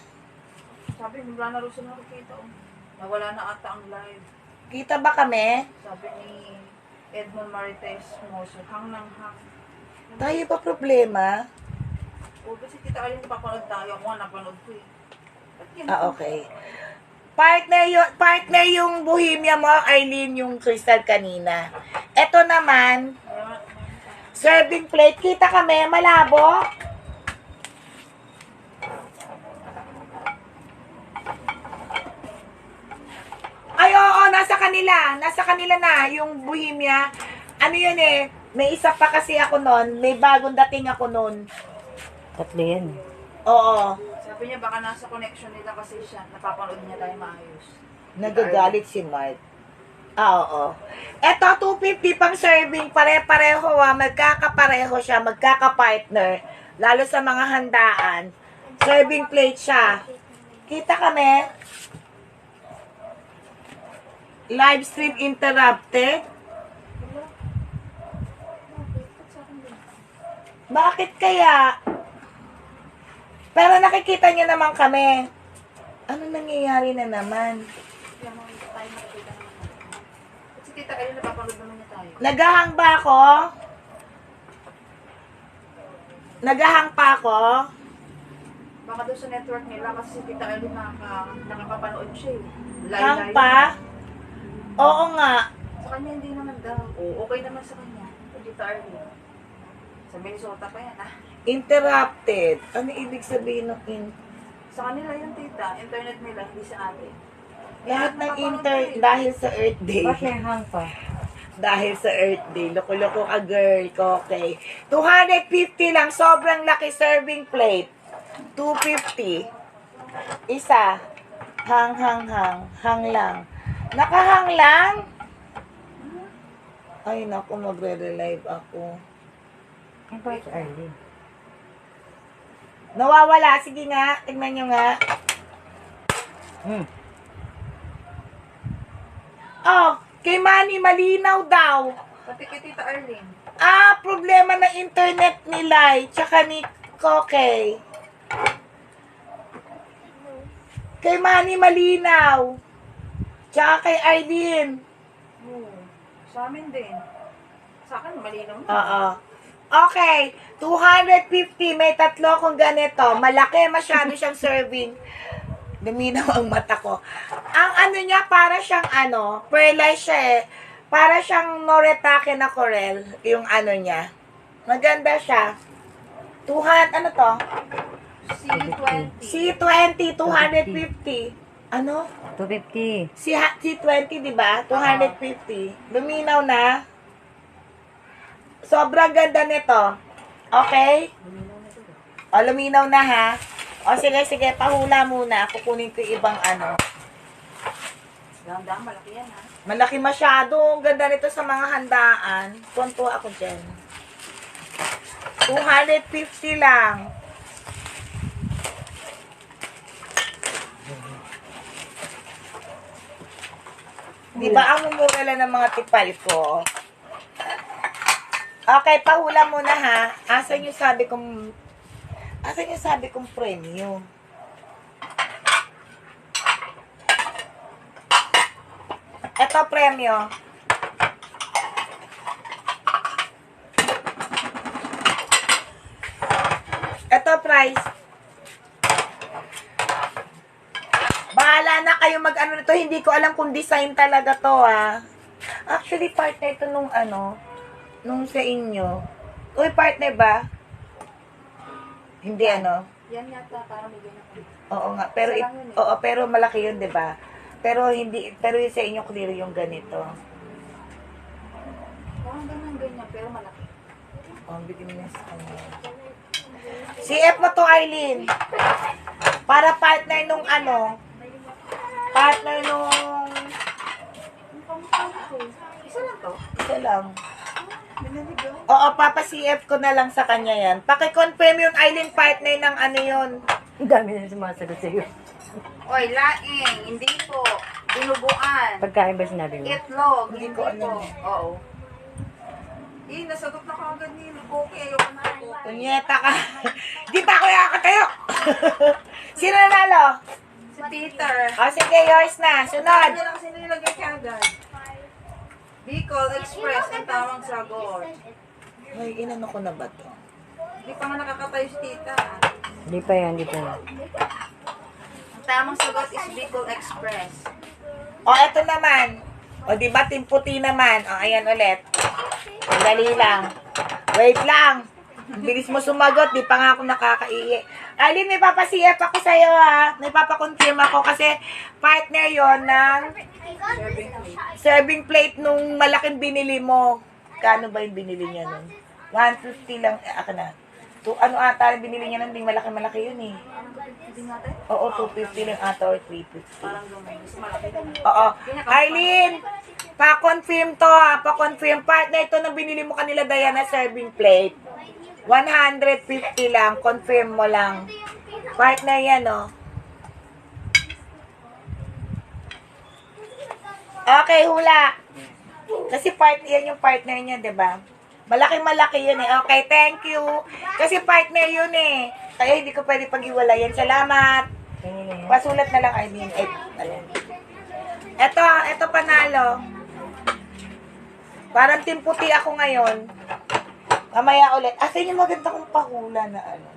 Sabi, wala na rin sila nakikita. Oh. Nawala na ata ang live. Kita ba kami? Sabi ni Edmond Marites Moso, hang nang hang. Tayo ba problema? O, kasi kita kayo napapanood tayo. Ako nga napanood ko eh. Ba't gano'n? Okay. Partner yung Bohemia mo, Arlene, yung crystal kanina. Ito naman, serving plate. Kita kami, malabo. Ay, oo, nasa kanila. Nasa kanila na, yung Bohemia. Ano yun eh, may isa pa kasi ako nun. May bagong dating ako nun. 3 yan. Oo. Sabi niya baka nasa connection nila kasi siya. Napapanood niya tayo maayos. Nagagalit si Mark. Oo. Eto, 250 pang serving. Pare-pareho magkakapareho siya, magkaka-partner. Lalo sa mga handaan. Serving plate siya. Kita kami. Live stream interrupted. Bakit kaya? Pero nakikita niyo naman kami. Ano nangyayari na naman? Kaya mga tayo nakikita naman. Kasi tita kayo napapanood naman niya tayo. Nagahang ba ako? Nagahang pa ako? Baka doon sa network nila kasi si Tita Ellie nakakapanood siya eh. Hang pa? Oo nga. Sa kanya hindi naman daw. Oo, okay naman sa kanya. Sa Tita Ellie. Sa Minnesota pa yan ah. Interrupted. Ano ibig sabihin ng Sa kanila yung tita, internet nila, hindi sa atin. lahat ng dahil sa Earth Day. Bakit hang pa? Dahil sa Earth Day. Loko-loko ka girl. Okay. 250 lang. Sobrang laki serving plate. 250. Isa. Hang. Hang lang. Nakahang lang? Ay, naku. Magre-relive ako. Ang ba si Arlene? Nawawala. Sige nga. Tignan nyo nga. Oh, kay Manny malinaw daw. Pati kay Tita Arlene. Problema ng internet ni Lai, tsaka ni Kokey. Kay Manny malinaw. Tsaka kay Arlene. Oo. Sa amin din. Sa akin, malinaw na. Oo. Okay, 250. May 3 kong ganito. Malaki, masyado siyang serving. Luminaw ang mata ko. Ang ano niya, para siyang pearlized siya eh. Para siyang noretake na coral, yung ano niya. Maganda siya. 200, ano to? C20. C20, 250. Ano? 250. C20, di ba? 250. Luminaw na. Sobrang ganda nito. Okay? O, luminaw na ha. O, sige, pahula muna. Kukunin ko yung ibang ano. Ganda, malaki yan ha. Malaki masyado. Ang ganda nito sa mga handaan. Konto ako dyan. 250 lang. Di ba ang mumura lang ng mga tipal ko? Okay, pahula muna ha. Asan yung sabi kong premium? Ito premium. Ito price. bahala na kayo mag-ano nito. Hindi ko alam kung design talaga to, ah. Actually, partner ito nung ano, nung sa inyo. Uy, partner ba? Hindi, ano? Yan yata, parang may ganyan ko. Oo nga, pero Isa lang yun eh. oo, pero malaki 'yun, 'di ba? Pero hindi, pero yung sa inyo clear yung ganito. Parang ganyan, pero malaki. Oh, bigyan mo sa kanya. CF mo to, Eileen. Para partner nung ano, partner nung Isa lang to. isa lang. Binaligo. Oo, papa CF ko na lang sa kanya yan. Paki-confirm yung Eileen partner ng ano yun. Ang dami na sumasagot sa'yo. Oy, laing, hindi po. Dinuguan. Pagkain ba sinabi mo? Itlog, Hindi hindi ko alam po. eh. Oo. Nasagot na kagad ni Lugoki. Ayoko na ako. Punyeta ka. Di pa ako yakatayo. Sino nanalo? Si Peter. O sige, yours na. Sunod. Ano lang kasi nilagay kagad? Bicol Express ang tamang sagot. Ay, inano ko na ba to? Hindi pa nga nakakatayo si tita. Hindi pa yan, hindi pa yan. Ang tamang sagot is Bicol Express. O, eto naman. O, di ba, team puti naman. O, ayan ulit. Dali lang. Wait lang. Ang bilis mo sumagot. Di pa nga ako nakakaiye. Alin, may papasiyap ako sa'yo, ha. May papakonfirm ako kasi partner yon ng serving plate nung malaking binili mo. Kano ba yung binili niya nun? 150 lang. Ako na. Ano ata yung binili niya nun? Hindi malaki-malaki yun, eh. Hindi nga tayo. Oo, 250 lang ata or 350. Parang gamay. Mas malaki. Oo. Arlene, pa-confirm to ha. Pa-confirm. Partner ito na binili mo kanila, Diana, serving plate. 150 lang. Confirm mo lang. Partner yan, oh. Okay, hula. Kasi yan yung partner niya, di ba? Malaki-malaki yun eh. Okay, thank you. Kasi partner yun eh. Kaya hindi ko pwede pag-iwalayan. Salamat. Pasulat na lang, I mean. Ito panalo. Parang team puti ako ngayon. Mamaya ulit. Asan yung maganda kong pahula na ano?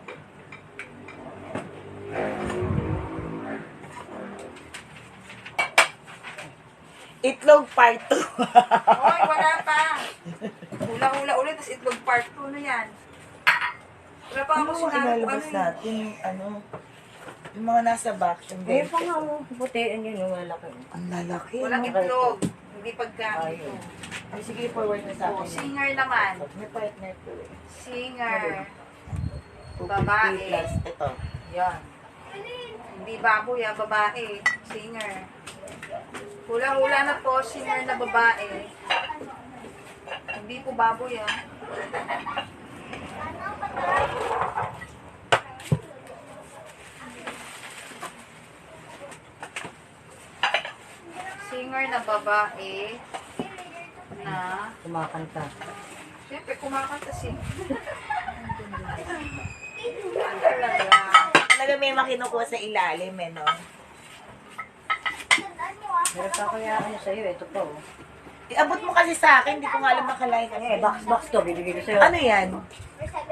Itlog part 2. Hoy, wala pa. Hula-hula ulit, tapos itlog part 2 na yan. Wala pa Ano ako mo ilalabas natin? Yung ano? Yung mga nasa box. Yung Eh, pa benches. nga, oh. Putiin yun, yung malaki. Ang lalaki. Walang no? itlog. Hindi pagkain ito. Ay, sige, forward na sa Oh, akin. singer naman. May partner ko eh. Singer. 250 Babae. plus ito. Yan. Hindi baboy, babae. Singer. Hula-hula na po, singer na babae. Hindi po baboy, Singer na babae na Kumakanta. siyempre kumakanta si talaga. Talaga may makinukuha sa ilalim eh, no? Meron pa ako yung ano sa'yo, ito pa, oh. Iabot mo kasi sa akin, hindi ko nga alam nakalain. Eh, box to, bibigay ko sa'yo. Ano yan?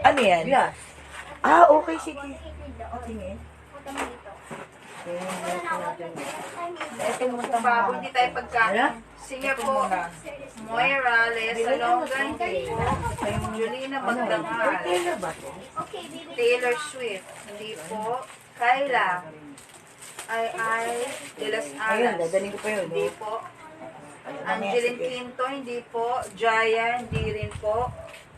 Ano yan? Glass. Ah, okay, sige. O, tingin. Ito mo Kung bago, hindi tayo Wala? pagkain. Singer Ito po, muna. Moira, Lea Salonga, hindi po. Julina Magdangal, Taylor ba to? Taylor Swift, hindi po. Kyla, De Las Ayun, Alas, dadaling ko pa yun, hindi oh. po. Angeline Quinto, hindi po. Jaya, hindi rin po.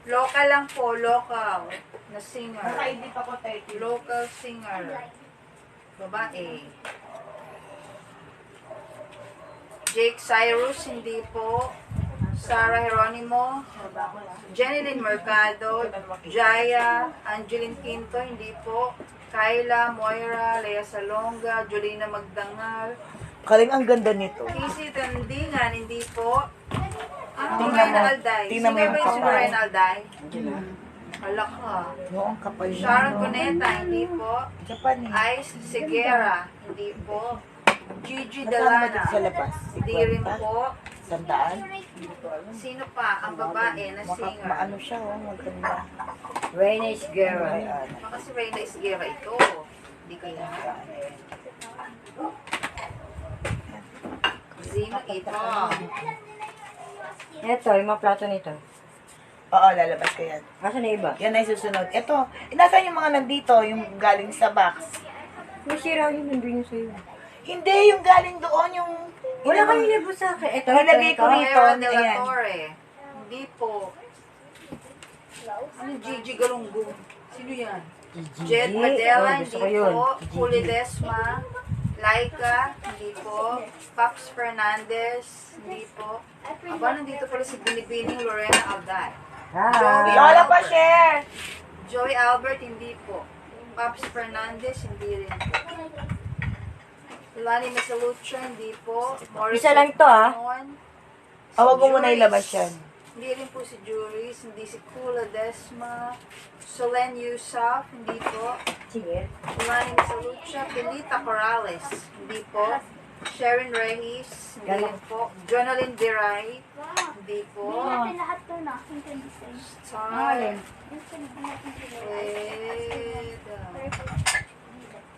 Local lang po, local na singer. Naka-ID pa ko 30. Local singer. Babae. Jake Cyrus, hindi po. Sarah Geronimo. Jeneline Mercado. Jaya. Angeline Quinto, hindi po. Kyla, Moira, Lea Salonga, Julina Magdangal. Kaling ang ganda nito. Casey Tandingan, hindi po. Ano ba Tingnan yung mo. Alday? Tingnan mo Sino yung ba yung kapal. siguro yung Alday? Hala ka. No, ang kapal niya. Sharon no? Cuneta, hindi po. Japan eh. Ice Segura, hindi po. Gigi Magkano ba dito Delana, sa labas? hindi rin 50? po. Sandaan? Hindi ko alam. Sino pa? Ang babae na singer. Maano siya, oh, maganda. Reyna is girl. Ay, ano. Baka si Reyna Isguera ito. Hindi kaya. Sino ito? Ito, yung mga plato nito. Oo, lalabas ko yan. Asa na iba? Yan ay susunod. Ito, nasaan yung mga nandito, yung galing sa box? May sira yun, nandun yung sa'yo. Hindi, yung galing doon, yung... Wala kang libo sa akin. Ito, Nilagay ko rito. Aaron de la Ayan. Torre. Hindi po. Ano Gigi Galunggong? Sino yan? Jed Madela, gusto hindi ko yun. po. Gigi. Julio Desma, Laika, hindi po. Paps Fernandez, hindi po. Aba, nandito pala si Binibining Lorena Alday. Ah. Lola pa, share! Joey Albert, hindi po. Paps Fernandez, hindi rin po. Lani Masalucho, hindi po. Morris Isa lang to, ah. Simon, Awag mo muna Juris, ilabas yan. Hindi rin po si Juris, hindi si Kula Desma, Solen Yusuf, hindi po. Sige. Lani Masalucho, Belita Corrales, hindi po. Sharon Reyes, hindi rin po. Jonalyn Diray, hindi po. lahat to na. Yung 26. Star, Alin?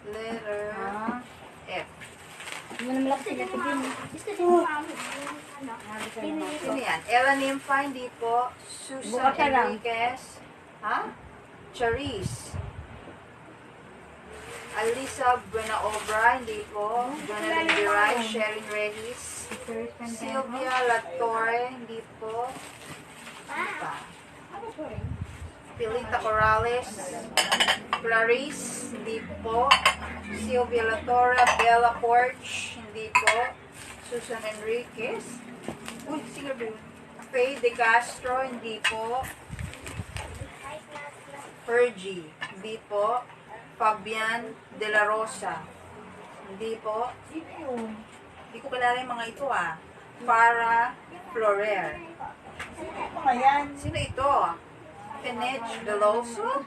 letter F. Hindi mo naman lang sila tigil. Gusto din mo mami. Sino yan? Ella Nympha, hindi po. Susan Bukas ka lang. Enriquez. Ha? Charisse. Alisa Buenaobra, hindi po. Jonathan Diray, Sherin Reyes. Sylvia Latorre, hindi po. Ano pa? Pilita Corrales. Clarice, hindi po. Sylvia Latorre, Bella Porch, hindi po. Susan Enriquez. Uy, singer ba yun? Faye De Castro, hindi po. Fergie, hindi po. Fabian De La Rosa, hindi po. Hindi ko kilala yung mga ito ah. Farah Florer. Mga yan. Sino ito? Penech Veloso,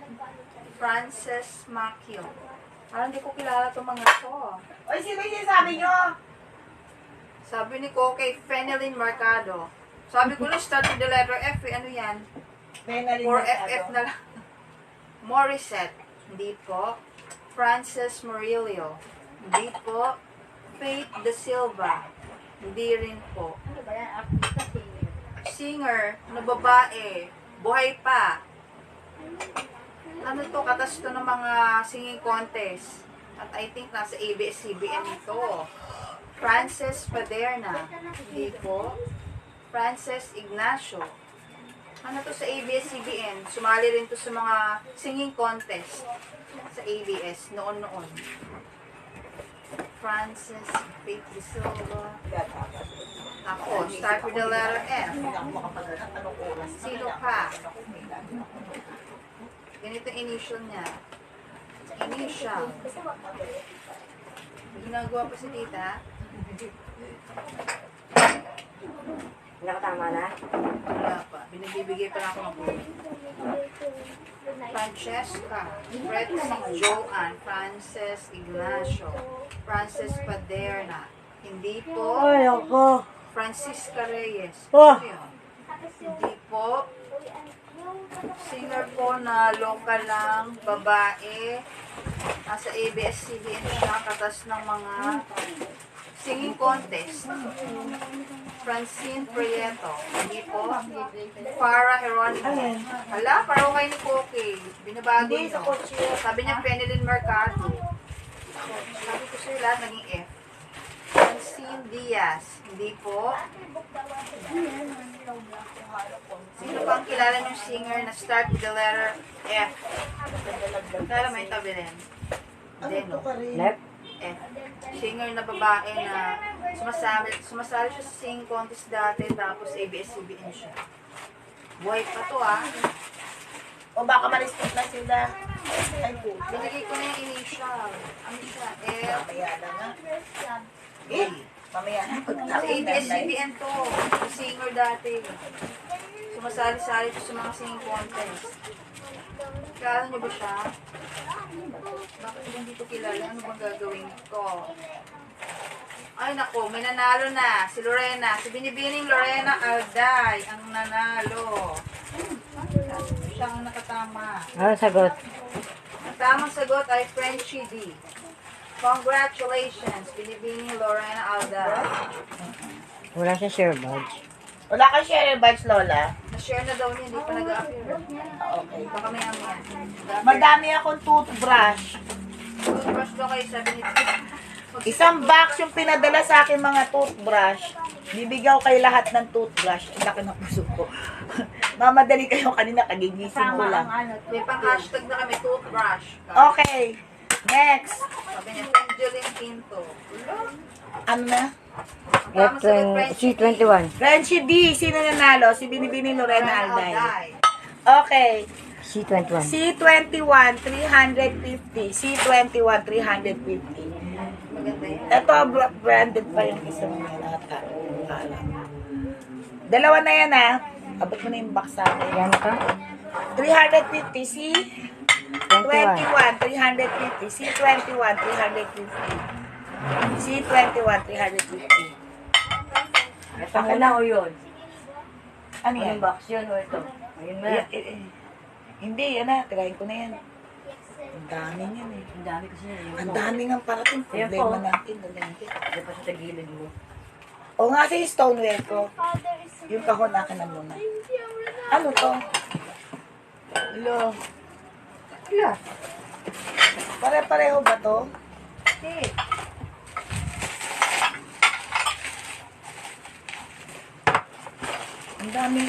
Frances Macchio. Parang hindi ko kilala itong mga ito. Oy, sino yung sinasabi nyo? Sabi ni ko kay Fenelyn Mercado. Sabi ko na start with the letter F eh. Ano yan? Penalin Or na FF na lang. Morissette. Hindi po. Frances Murillo. Hindi po. Faith De Silva. Hindi rin po. Singer na babae. Buhay pa. Ano to? Katas to ng mga singing contest. At I think nasa ABS-CBN ito. Frances Paderna. Hindi po. Frances Ignacio. Ano to sa ABS-CBN? Sumali rin to sa mga singing contest sa ABS noon-noon. Frances Faith De Silva. Ako, start with the letter F. Sino ka? Ganito yung initial niya. Initial. Ginagawa pa si tita. Nakatama na? Wala pa. Binibigay pa lang ako ng buhay. Francesca, Betsy Joanne, Frances Ignacio, Frances Paderna, hindi po, Ay, ako. Francisca Reyes, Oh. ano yun? Hindi po, singer po na local lang, babae, nasa ABS-CBN siya, katas ng mga singing contest. Francine Prieto, hindi po. Farah Heronimo. Hala, parang kayo ni Koki. Binabago Hindi, sa nyo. kotse. Sabi niya Penelyn Mercado. Sabi ko sa'yo lahat naging F. Francine Diaz, hindi po. Sino pang kilala niyong singer na start with the letter F? Kilala mo yung tabi rin? Ano Deno. to ka rin? Left. F. Singer na babae na sumasali siya sa singing contest dati tapos ABS-CBN siya. Buhay pa to ah. O baka ma-respect na sila. Ay po. Binigay ko na yung initial. Ano siya? F. Mamaya na nga. Eh, mamaya na. Sa ABS-CBN to. Singer dati. Sumasali-sali siya sa mga singing contest. Kilala niyo ba siya? Bakit hindi ko kilala? Ano bang gagawin ko? Ay nako, may nanalo na. Si Lorena. Si Binibining Lorena Alday ang nanalo. Siya ang nakatama. Ano sagot? Ang tamang sagot ay Frenchie D. Congratulations, Binibini Lorena Alda. Wala siya share badge. Wala ka share badge, Lola? Na-share na daw niya, hindi pa nag-appear. Okay. Baka may yan. Madami akong toothbrush. Toothbrush daw kayo, sabi ni Isang box yung pinadala sa akin mga toothbrush. Bibigaw kayo lahat ng toothbrush. Ang laki ng puso ko. Mamadali kayo kanina, kagigising ko lang. May pang-hashtag na kami, toothbrush. Okay. Next. Sabi niya, Angeline Pinto. Ano na? C21. Frenchie D. Sino nanalo? Si Binibini Lorena Alday. Okay. C21. C21, 350. C21, 350. Maganda yan. Ito, branded pa yung isang nata. Dalawa na yan, ha? Abot mo na yung box sa akin. Yan ka? 350. C 21. 21, 350. C 21, 350. C 21, 350. Ito mo na o yun? Ano yan? Anong box yun o ito? Ayun na. Hindi, yan na. Tirahin ko na yan. Ang dami yan eh. Ang dami kasi yun. Ang dami ng parating. Ayan Problema po. natin. Lalaki. Hindi pa siya sa gilid mo. O nga sa yung stoneware ko. Yung kahon akin na muna. Ano to? Hello. Yeah. Pare-pareho ba to? Okay. Ang dami.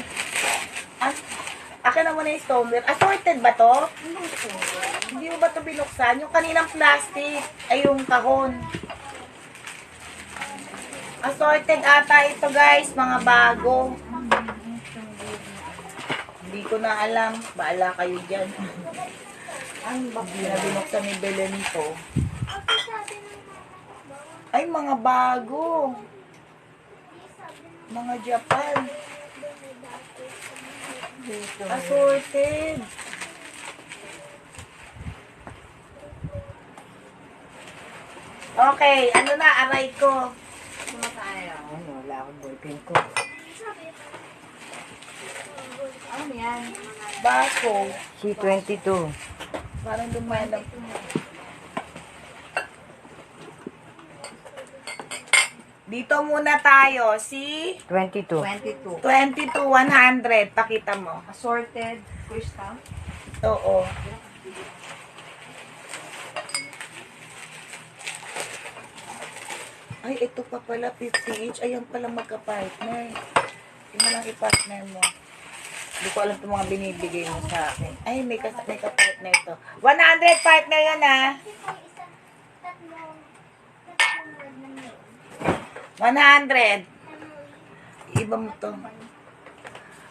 Akin na muna yung stoneware. Assorted ba to? Hindi mo ba to binuksan? Yung kaninang plastic. Ay, yung kahon. Assorted ata ito, guys. Mga bago. Hindi ko na alam. Baala kayo dyan. Hindi na binuksan ni Belen to. Ay, mga bago. Mga Japan. Assorted. Okay, ano na, aray ko. Sino tayo? Ano, wala akong ballpen ko. Ano yan? Baso. C22. Parang lumalang. Dito muna tayo, si 22. 22. 22,100. Pakita mo. Assorted crystal. Oo. Ay, ito pa pala, 50 each. Ayan pala magka-partner. Hindi mo lang i-partner mo. Hindi ko alam itong mga binibigay mo sa akin. Ay, may ka-partner ito. 100 partner yun, ha? 100. Iba mo to.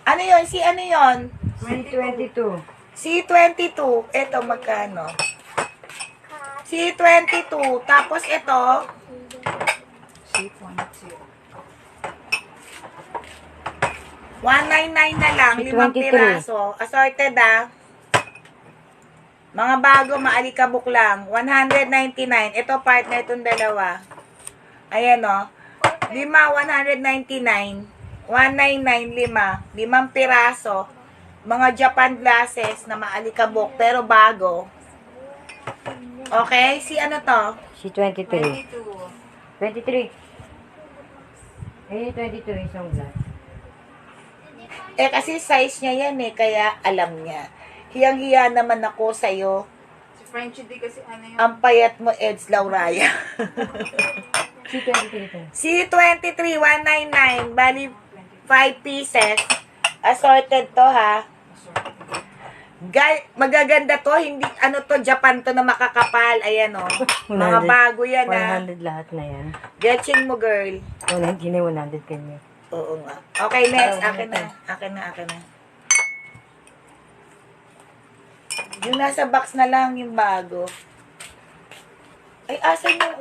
Ano yun? Si ano yun? C22. C22. Ito, magkano? C22. Tapos ito, C20. 199 na lang, 5 C23. piraso. Assorted Mga bago, maalikabok lang. 199. Ito, partner itong dalawa. Ayan Lima, 199. 199, 5. 5 piraso. Mga Japan glasses na maalikabok, pero bago. Okay? Si ano to? C23. 22. 23. Eh, 23 isang glass. Kasi size niya yan kaya alam niya. Hiyang-hiya naman ako sa'yo. Si Frenchie D kasi ano yun? Ang payat mo, Eds Lauraya. C23 ito. C23, 199. Bali, 5 pieces. Assorted to, ha? Magaganda to. Hindi, Japan to na makakapal. Ayan, Mga 100. bago yan, ha? 100 lahat na yan. Getching mo, girl. 100 na 100 kanya. Oo nga. Okay, next. Akin na. Akin na. Yung nasa box na lang, yung bago. Ay, asan yung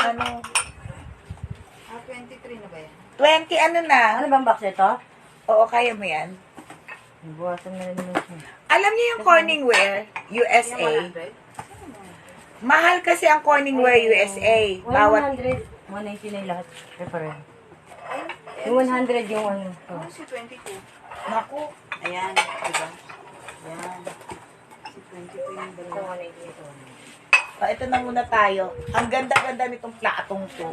23 na ba yan? 20 na? Ano bang box ito? Oo, kaya mo yan. Buwasan na rin naman siya. Alam niyo yung Corningware, USA? Yung 100? Mahal kasi ang Corningware, USA. Bawat 100. 199 lahat. Reference. Yung 100 yung ano. Ano si 22? Naku, Ayan, diba? Ayan. Si 22 yung Ito dalawa. 198 ito. Ito na muna tayo. Ang ganda-ganda nitong platong to.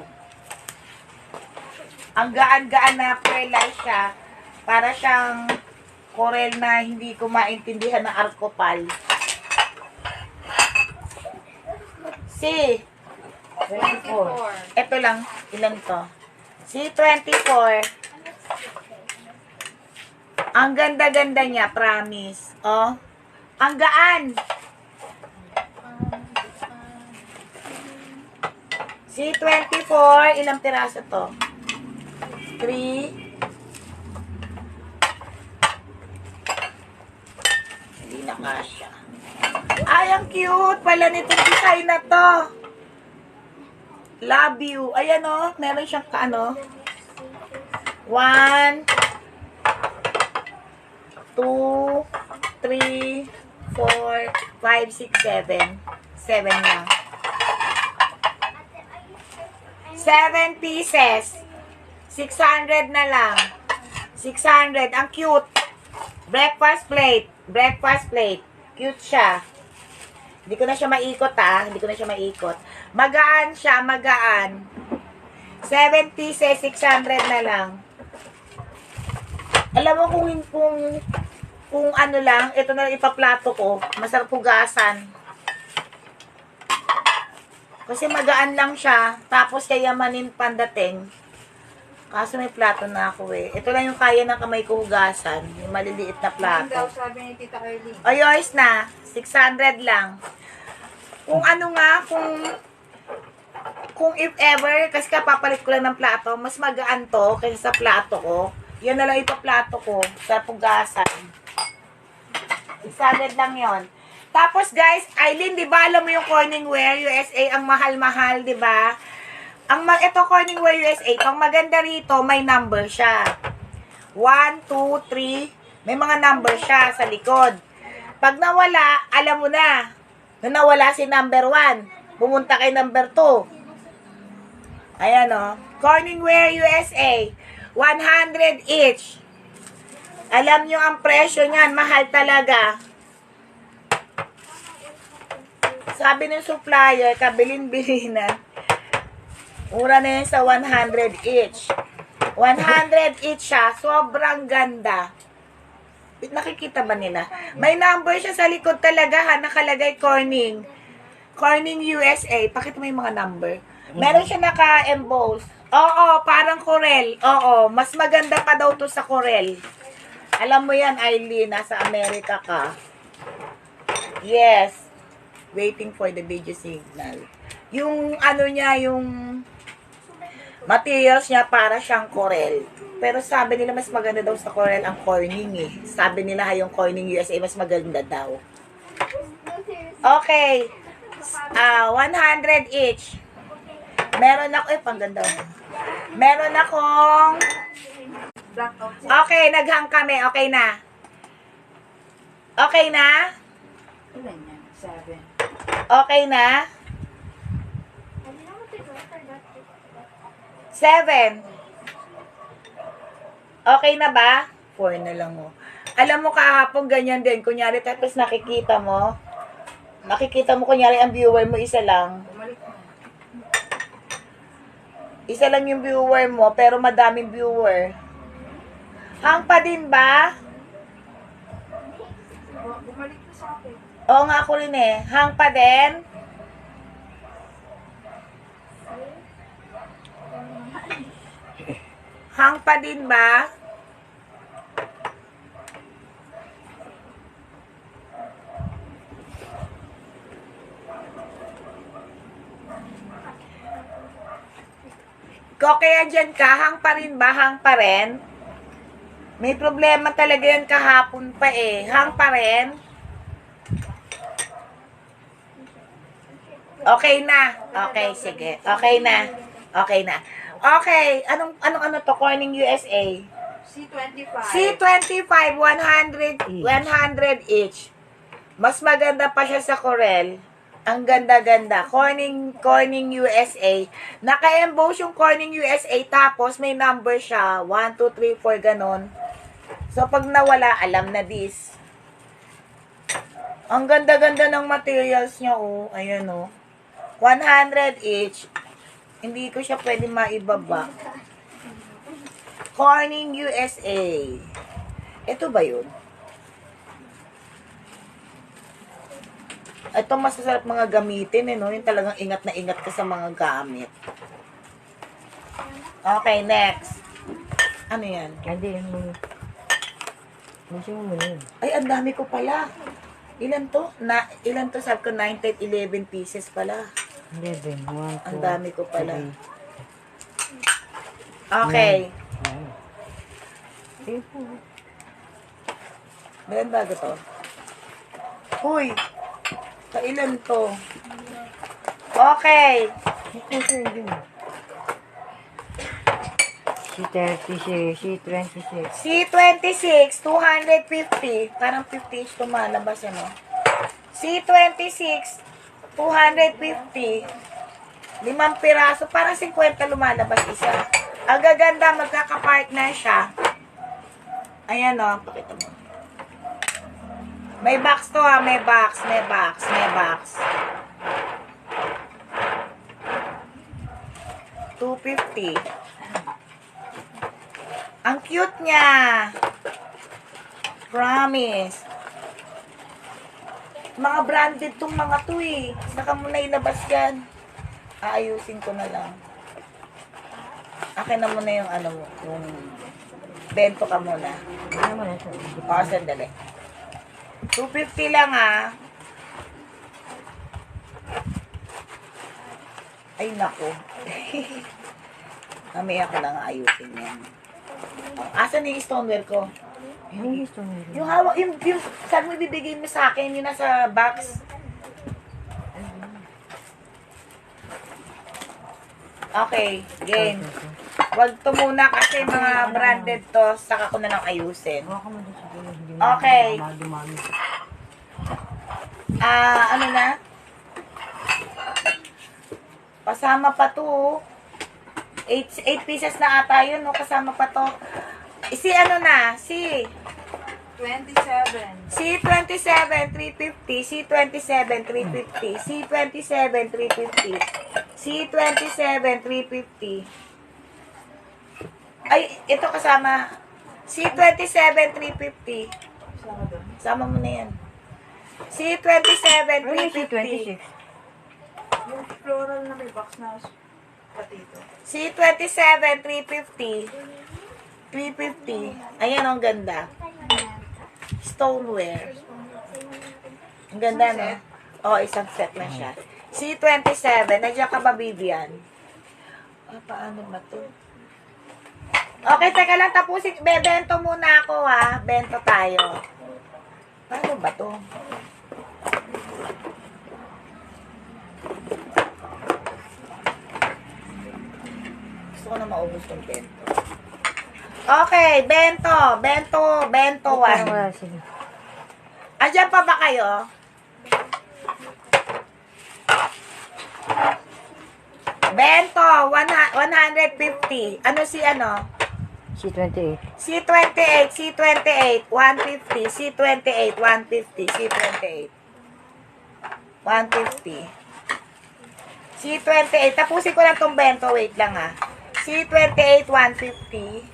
Ang gaan-gaan na perlay siya. Para siyang korel na hindi ko maintindihan na arkopal. $24. Ito lang. Ilan to? C24. Ang ganda-ganda niya, promise. Oh. Ang gaan. C24, ilang piraso to? 3. Hindi na kasya. Ay, ang cute pala nitong design na to. Love you. Ayan o, meron siyang kaano. 1, 2, 3, 4, 5, 6, 7. 7 lang. 7 pieces. 600 na lang. 600. Ang cute. Breakfast plate. Breakfast plate. Cute siya. Hindi ko na siya maikot Hindi ko na siya maikot. Magaan siya. Magaan. 7 pieces. 600 na lang. Alam mo kung ano lang, ito na ipaplato ko. Masarap hugasan. Kasi magaan lang siya. Tapos kayamanin pandating. Kaso may plato na ako eh. Ito lang yung kaya ng kamay ko hugasan. Yung maliliit na Ang plato. daw sabi ni Tita Kylie. Ayos na. 600 lang. Kung ano nga, kung if ever, kasi kapapalit ko lang ng plato, mas magaan to kaysa sa plato ko. Yan na lang ipaplato ko sa hugasan. 600 lang yon. Tapos guys, Aileen, di ba alam mo yung Corningware USA, ang mahal-mahal, di ba? Ito Corningware USA, pang maganda rito, may number siya. 1, 2, 3, may mga number siya sa likod. Pag nawala, alam mo na nawala si number 1. Pumunta kay number 2. Ayan o. Corningware USA, 100 each. Alam nyo ang presyo niyan, mahal talaga. Sabi ng supplier, kabilin-bilinan. Mura na yun sa 100 each. 100 each siya. Sobrang ganda. Nakikita ba nila? May number siya sa likod talaga ha. Nakalagay Corning. Corning USA. Pakita mo yung mga number. Meron siya naka-emboss. Oo, parang Corel. Oo, mas maganda pa daw to sa Corel. Alam mo yan, Aileen. Nasa Amerika ka. Yes. Waiting for the video signal. Yung ano niya, yung materials niya para siyang Corel. Pero sabi nila mas maganda daw sa Corel ang Corning eh. Sabi nila yung Corning USA mas maganda daw. Okay. 100 each. Meron ako, pangganda. Meron akong Blackout. okay, naghang kami. Okay na. Okay na? Ilan yan? 7. Okay na? 7. Okay na ba? 4 na lang oh. Alam mo kahapon ganyan din. Kunyari tapos nakikita mo kunyari ang viewer mo isa lang. Bumalik na. Isa lang yung viewer mo pero madaming viewer. Hang pa din ba? Bumalik na sa akin. Oo nga ako rin eh. Hang pa din? Hang pa din ba? Kaya dyan ka, hang pa rin ba? Hang pa rin? May problema talaga yan kahapon pa eh. Hang pa rin? Okay na. Okay, sige. Okay na. Okay na. Okay, anong to? Corning USA. C25. C25, 100 each. Mas maganda pa siya sa Corel. Ang ganda-ganda. Corning USA. Naka-emboss yung Corning USA, tapos may number siya. 1, 2, 3, 4, ganon. So, pag nawala, alam na this. Ang ganda-ganda ng materials niya, oh. Ayan, oh. 100 each. Hindi ko siya pwede maibaba. Corning, USA. Ito ba yun? Ito masasarap mga gamitin, no? Yung talagang ingat na ingat ka sa mga gamit. Okay, next. Ano yan? Hindi, yan mo. Hindi mo muna yun. Ay, ang dami ko pala. Ilan to? Ilan to? Sabi ko 9, 10, 11 pieces pala. 11, 1, 2, Ang dami ko pala. 3. Okay. Sige po. Meron bago to? Uy! Kailan to? Okay. Ito sir, yun. C36, C26. C26, 250. Parang 50 each lumalabas, ano? C26, 250. 5 piraso. Parang 50 lumalabas isa. Ang gaganda, magkakapartner siya. Ayan, o. Pakita mo. May box to, ha. May box, may box, may box. 250. Ang cute niya. Promise. Mga branded tong mga to eh. Saka mo na ilabas yan. Aayusin ko na lang. Akin na muna yung ano mo. Yung bento ka muna. Ano mo na sir? O, sandali. 250 lang ah. Ay, nako. Mamaya ko lang ayusin yan. Asan yung stoneware ko? Yung gusto mo. Yung hawak, yung saan mo ibibigay mo sa akin, yun nasa box. Okay, game. Wag to muna kasi mga branded to, saka ko na lang ayusin. Hawa ka mo doon siguro. Hindi mo Okay. dumami. Ano na? Kasama pa to. 8 pieces na ata yun, no? Kasama pa to. Si ano na? Si 27. C27, 350. C27, 350. C27, 350. C27, 350. Ay, ito kasama. C27, 350. Sama mo na yan. C27, Ano yung 350. C26? Yung floral na may box na patito. C27, 350. 350. Ayan, ang ganda. Stoneware. Ang ganda, no? Oo, isang set na siya. C27. Nandiyan ka ba, Vivian? Paano ba to? Okay, teka lang. Tapusin. Bebento muna ako, ha? Bento tayo. Paano ba to? Gusto ko na maubos yung bento. Okay, bento. Bento 1. Wala, sige. Andiyan pa ba kayo? Bento, 150. Ano si ano? C28. C28, C28, 150, C28, 150, C28. 150. C28, tapusin ko lang tong bento, wait lang ha. C28, 150.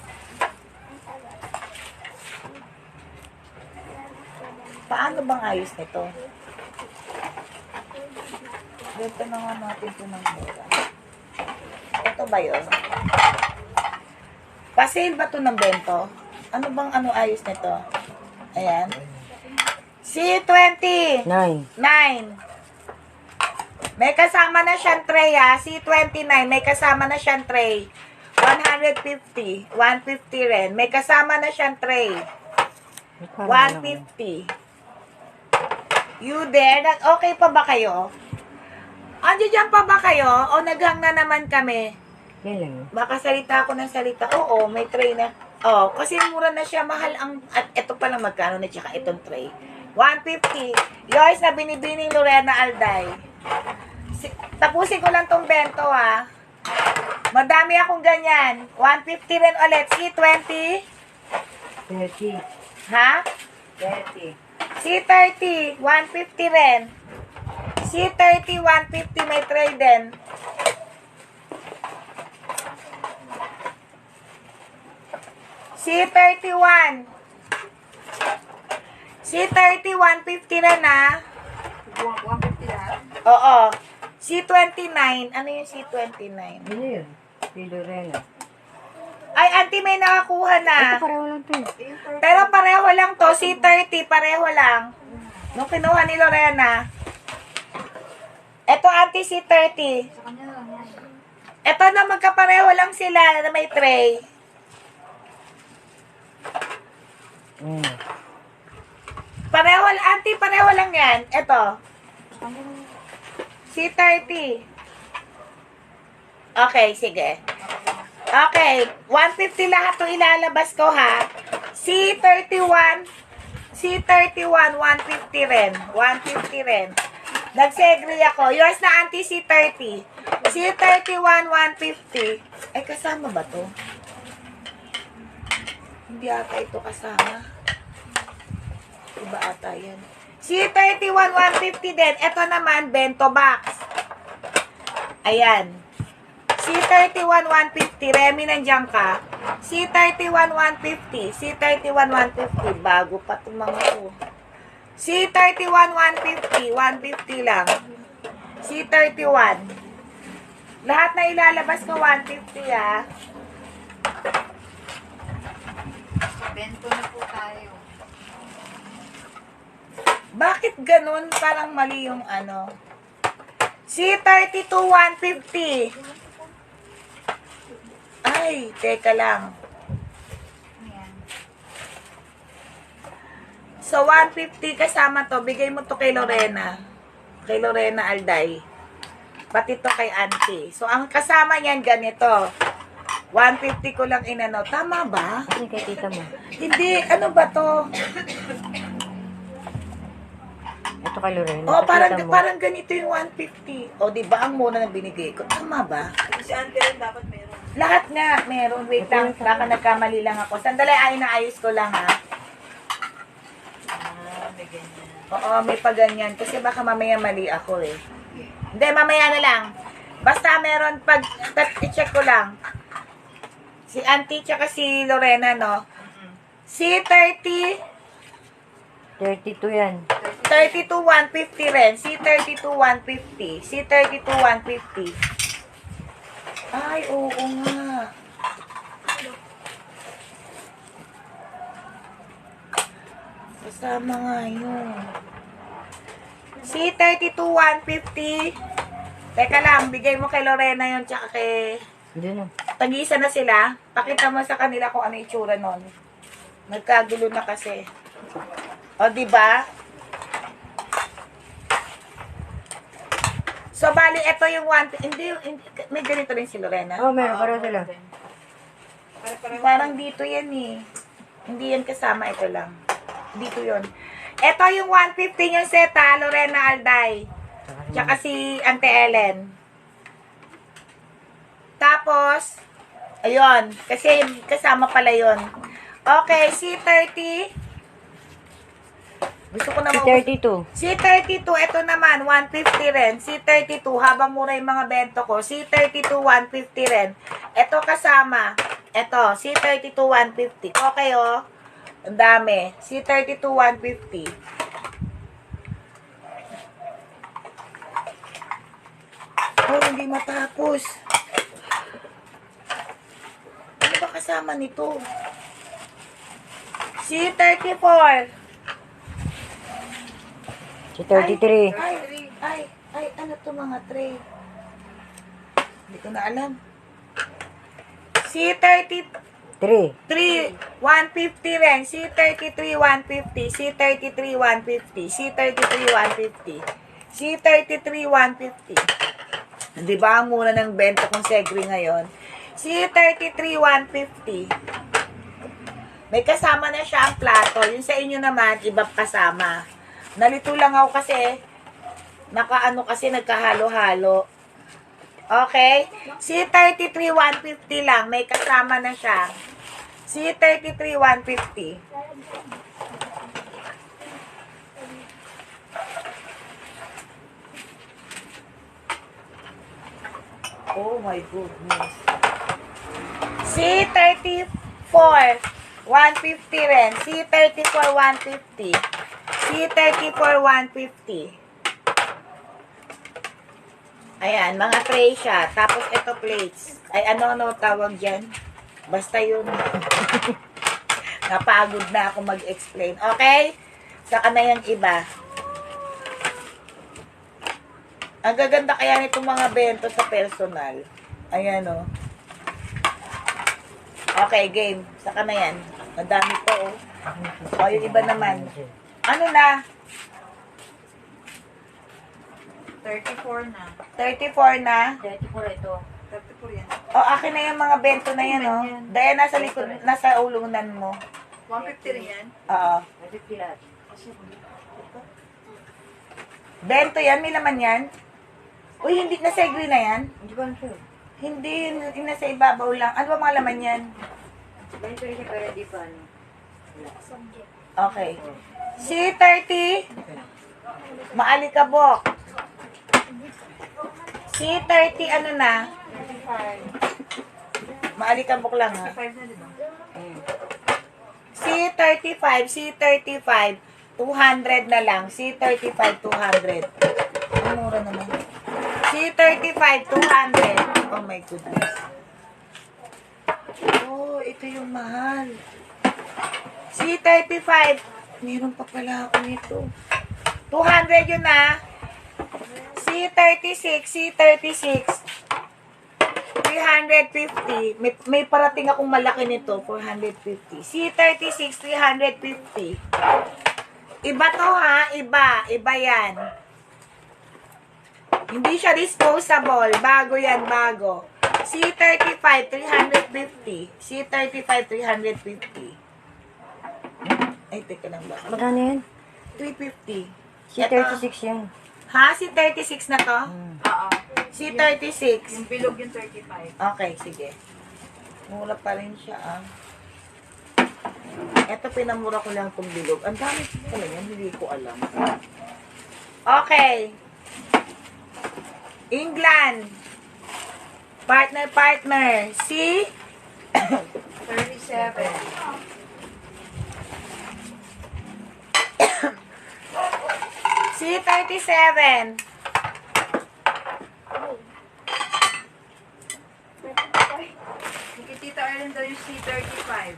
Paano bang ayos nito? Bento na nga natin ito ng mura. Ito ba yun? Pa-sale ba ito ng bento? Ano bang ayos nito? Ayan. C20. 9. 9. May kasama na siyang tray ha. C29. May kasama na siyang tray. 150. 150 rin. May kasama na siyang tray. 150. You there? Okay pa ba kayo? Andiyan pa ba kayo? O naghang na naman kami? Yan lang yun. Baka salita ako ng salita. Oo, may tray na. Oh, kasi mura na siya. Mahal ang... At ito pala magkano na tsaka itong tray. 150. Yours na binibining Lorena Alday. Tapusin ko lang tong bento ha. Madami akong ganyan. 150 rin ulit. C20. 30. Ha? 30. C30. 150 rin. C30, 150, may tray din. C31. C30, 150 na na. 150 lahat. Oo. C29. Ano yung C29? Ano yun? Si Lorena. Ay, auntie, may nakakuha na. Ito pareho lang to eh. Pero pareho lang to. C30, pareho lang. Nung kinuha ni Lorena. Ito, auntie, C30. Sa kanya na lang yan. Ito na magkapareho lang sila na may tray. Mm. Pareho, auntie, pareho lang yan. Ito. C30. Okay, sige. Okay, 150 lahat itong ilalabas ko, ha? C31, 150 rin. 150 rin. Nag-segre ako. Yours na, auntie, C30. C31, 150. Ay, kasama ba to? Hindi ata ito kasama. Iba ata yan. C31, 150 din. Ito naman, bento box. Ayan. C31, 150. Remy, nandiyan ka. C31, 150. C31, 150. Bago pa itong mga to. C31, 150. 150 lang. C31. Lahat na ilalabas ko, 150, ha? Bento na po tayo. Bakit ganun? Parang mali yung ano. C32, 150. Ay, teka lang. Ayan. So, 150 kasama to. Bigay mo to kay Lorena. Kay Lorena Alday. Pati to kay auntie. So, ang kasama niyan ganito. 150 ko lang inano. Tama ba? Kasi kay tita mo. Hindi. Ano ba to? Ito kay Lorena. Oh, Sa parang, tita mo. parang ganito yung 150. O, di ba ang muna na binigay ko? Tama ba? Si Auntie rin dapat meron. Lahat nga, meron. Wait lang, baka nagkamali lang ako. Sandali, ay naayos ko lang, ha? May ganyan. Oo, may paganyan. Kasi baka mamaya mali ako, eh. Hindi, mamaya na lang. Basta meron, i-check ko lang. Si Auntie tsaka si Lorena, no? C30, 32 yan. 32, 150 rin. C32, 150. C32, 150. Ay, oo nga. Kasama nga yun. C32, 150. Teka lang, bigay mo kay Lorena yun, tsaka kay... Hindi na. Tag-isa na sila. Pakita mo sa kanila kung ano itsura nun. Nagkagulo na kasi. O, diba? So, bali, ito yung hindi, may ganito rin si Lorena. Oh, meron. Pareho sila. Parang dito yan eh. Hindi yan kasama, ito lang. Dito yon. Ito yung 150 yung seta, Lorena Alday. Tsaka si Ante Ellen. Tapos, ayun, kasi kasama pala yon. Okay, C30. Gusto ko na Si 32. C32, ito naman, 150 rin. C32, habang mura yung mga bento ko. C32, 150 rin. Ito kasama. Ito, C32, 150. Okay, oh. Ang dami. C32, 150. Oh, hindi matapos. Ano ba kasama nito? C34. Si 33. Ay, ano to mga tray? Hindi ko na alam. C33, 3. 150 rin. C33, 150. C33, 150. C33, 150. C33, 150. Di ba ang muna ng benta kong segre ngayon? C33, 150. May kasama na siya ang plato. Yung sa inyo naman, iba kasama. Nalito lang ako kasi, nagkahalo-halo. Okay? C33, 150 lang. May kasama na siya. C33, 150. Oh my goodness. C34, 150 rin. C34, 150. C34, 150. Ayan, mga tray siya. Tapos ito plates. Ay, ano tawag dyan? Basta yun. Napagod na ako mag-explain. Okay? Saka na yung iba. Ang gaganda kaya nitong mga bento sa personal. Ayan, oh. Okay, game. Saka na yan. Ang dami po, oh. O, yung iba naman. Ano na? 34 na. 34 na? 34 ito. 34 yan. O, akin na yung mga bento na yan, oh. Dahil nasa likod, nasa ulunan mo. 150 rin yan. Oo. 50 lahat. Bento yan? May laman yan? Uy, hindi nasa green na yan? Hindi ko sure. Hindi, nasa ibabaw lang. Ano ba mga laman yan? Ganito rin siya pero di pa ano. Subject. Okay. C30. Maalikabok. C30, ano na? Maalikabok lang, ha? 5 na, di ba? C35, C35, 200 na lang. C35, 200. Ang mura naman. C35, 200. Oh my goodness. Oh, ito yung mahal. C35, meron pa pala ako nito. 200 yun na. C36, C36. 350. May parating akong malaki nito, 450. C36, 350. Iba to ha, iba. Iba yan. Hindi siya disposable. Bago yan, bago. C35, 350. C35, 350. Ay, teka lang ba? Magkano yan? 350. Si 36 yan. Ha? C36 na to? Oo. C36. Yung bilog yung 35. Okay, sige. Mura pa rin siya, ah. Ito, pinamura ko lang itong bilog. Ang dami pala yan, hindi ko alam. Okay. England. Partner. C. 37. C37. Yung Tita Arlen daw yung C35.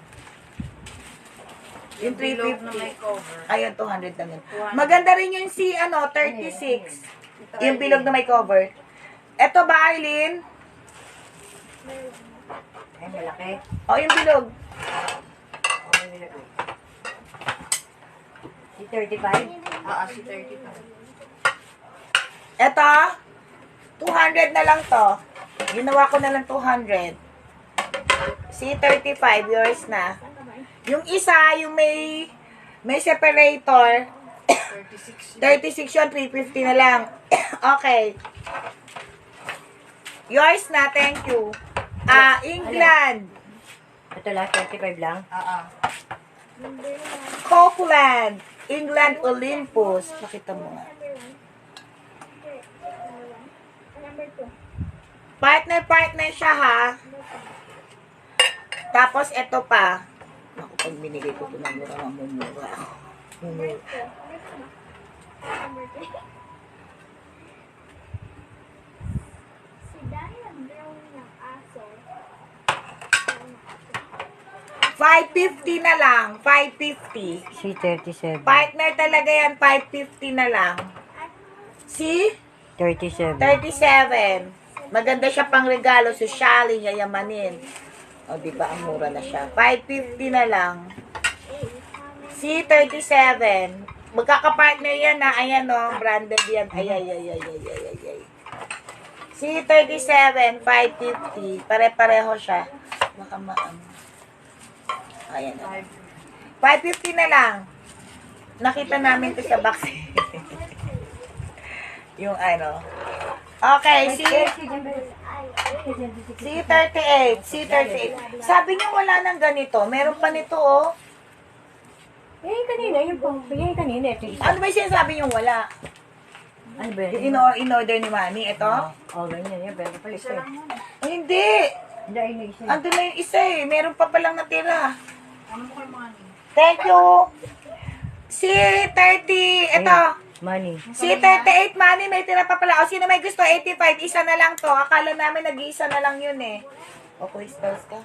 Yung bilog na 350. may cover. Ayun, 200 lang yun. 200. Maganda rin yung C, 36. Yung bilog na may cover. Ito ba, Arlene? Ay, malaki. O, yung bilog. Okay, malaki. Si 35? Oo, C35. Ito, 200 na lang to. Ginawa ko na lang 200. C35, yours na. Yung isa, yung may separator, 36. 36 yun, 350 na lang. Okay. Yours na, thank you. England. Ito lahat, 35 lang. Oo. Copeland. England Olympus. Pakita mo nga. Number 2. Partner siya, ha? Tapos, ito pa. Ako, pag binigay ko ito ng mura, mamumura ako. Number 3. Si Danny nag-draw ng aso. 550 na lang. 550. Si 37. Partner talaga yan. 550 na lang. Si 37. 37. Maganda siya pang regalo. Sosyalin, yayamanin. O, di ba? Ang mura na siya. 550 na lang. Si 37. Magkakapartner yan, ha? Ayan, o. Branded yan. Ay. Si 37, 550. Pare-pareho siya. Baka ayan, o. 550 na lang. Nakita namin to sa box. Yung ano. Okay, C38. Sabi niyo wala nang ganito. Meron pa nito, oh. Eh, kanina, yung kanina, ito isa. Ano ba yung sinasabi niyong wala? Ano ba Yung yan? in-order ni Mami, ito? Oh, ganyan yan. Pero pala Isa isa. lang yan. Ay, hindi. Hindi, ay isa. Andun na yung isa eh. Meron pa palang natira. Ano mo kay Manny? Thank you. C30, ito. Money. C38 Manny, may tira pa pala. O, sino may gusto? 85, isa na lang to. Akala namin nag-iisa na lang yun eh. O, crystals ka.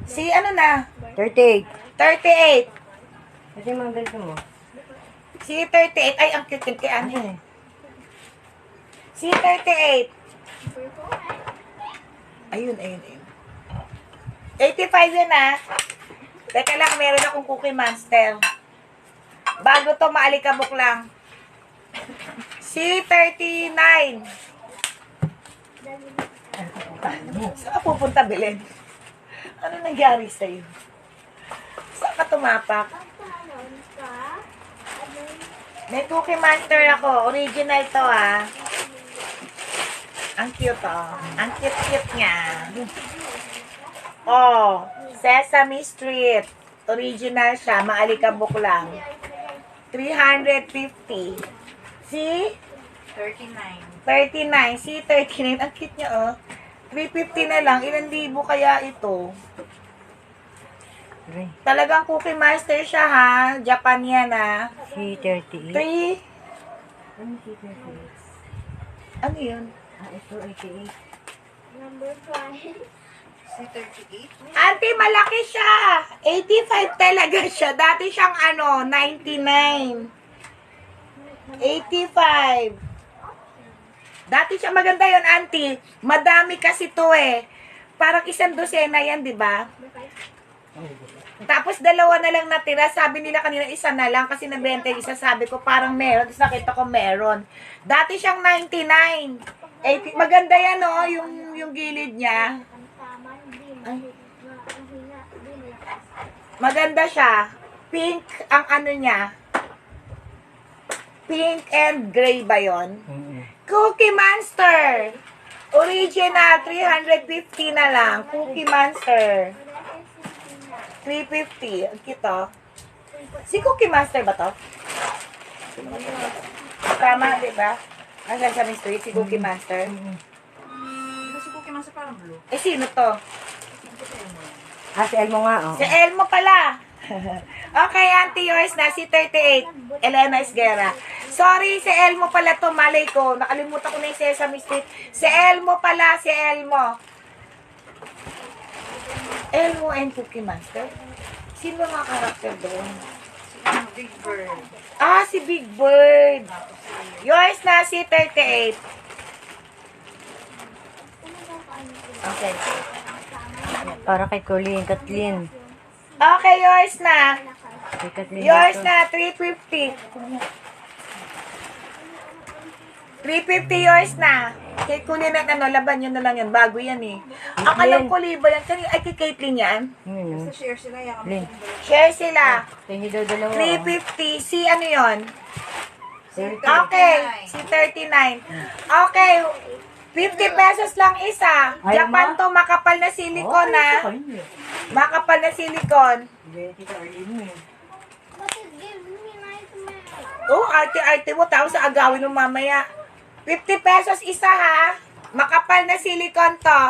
Si ano na? 38. 38. Kasi mga ganito mo. Si 38. Ay, ang cute yun kay Ano Ani. eh? Si 38. Number 4. Ayun, ayun, ayun. 85 yun ah. Teka lang, meron akong Cookie Monster. Bago to, maalikabok lang. Si 39. Saan ka pupunta, Belen? Ano nangyari sa'yo? Saan ka tumapak? Pagkanon ka, ano May Cookie Monster ako. Original to ah. Ang cute oh. Ang cute-cute niya. Oh, Sesame Street. Original siya. Maalikabok lang. 350. Si 39. 39. Si 39. Ang cute niya oh. 350 na lang. Ilan libo kaya ito? Aray. Talagang Cookie Master siya ha. Japan yan ha. Si 38. 3. Ano si 38? Ano yun? Ah, ito 88. number 5. Si 38. Auntie, malaki siya. 85 talaga siya. Dati siyang ano, 99. 85. Dati siya maganda yon auntie. Madami kasi to eh. Parang isang dosena yan, di ba? Tapos dalawa na lang natira. Sabi nila kanina isa na lang kasi nabenta yung isa. Sabi ko parang meron. Tapos nakita ko meron. Dati siyang 99. 80. Maganda yan oh, yung gilid niya. Ang tama, hindi Ay. mahina, hindi malakas. Maganda siya. Pink ang ano niya. Pink and gray ba yon? Cookie Monster. Original, 350 na lang. Cookie Monster. 350. Ang cute oh. Si Cookie Monster ba to? Tama, di ba? Ang Sesame Street, si Cookie Monster. Kasi Cookie Man sa parang blue. Eh, sino to? Ah, si Elmo nga, oh. Si Elmo pala. Okay, auntie, yours na, si 38. Elena Esguerra. Sorry, si Elmo pala to, malay ko. Nakalimutan ko na yung Sesame Street. Si Elmo pala, si Elmo. Elmo and Cookie Monster? Sino mga karakter doon? Si ano, Big Bird. Ah, si Big Bird. Yours na, si 38. Okay. Para kay Colleen, Kathleen. Okay, yours na. Kay Kathleen. Yours dito. na, 350. 350 yours na. Kay kunin na ano, laban yun na lang yan. Bago yan eh. Ang alam ko, liba yan. Ay, kay Caitlyn yan. Yun, Basta share sila, yakap Lin. Share sila. Hindi daw dalawa. 350. Si ano yon? Si Okay. Si 39. Okay. 50 pesos lang isa. Ayaw Japan mo? to, makapal na silicone na. Makapal na silicone. But it gives me nightmares. Oh, arte-arte mo. Tapos sa agawin mo mamaya. 50 pesos isa ha. Makapal na silicone to.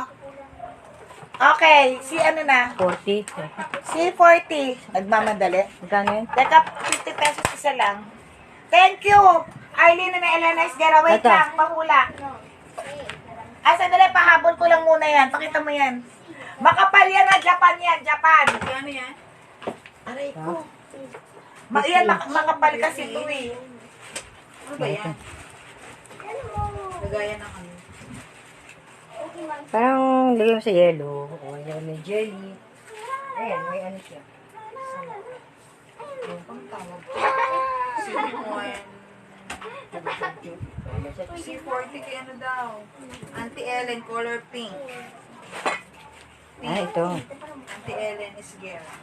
Okay. Si ano na? 40. Si 40. Nagmamadali. Magkano yun? Teka, 50 pesos isa lang. Thank you. Arlene na Elena Esguerra. Wait Ito. lang, mahula. Sandali, pahabol ko lang muna yan. Pakita mo yan. Makapal yan na Japan yan, Japan. Ano yan? Aray ko. Yan, makapal kasi ito eh. Ano ba yan? Ano mo? Lagaya ng ano. Okay, man. Parang lagay mo sa yellow. O, lagay mo yung jelly. Ayan, may ano siya. Ang tawag. Silicone. C40 kay ano daw. Auntie Ellen, color pink. Ah, ito. Auntie Ellen is Guerra.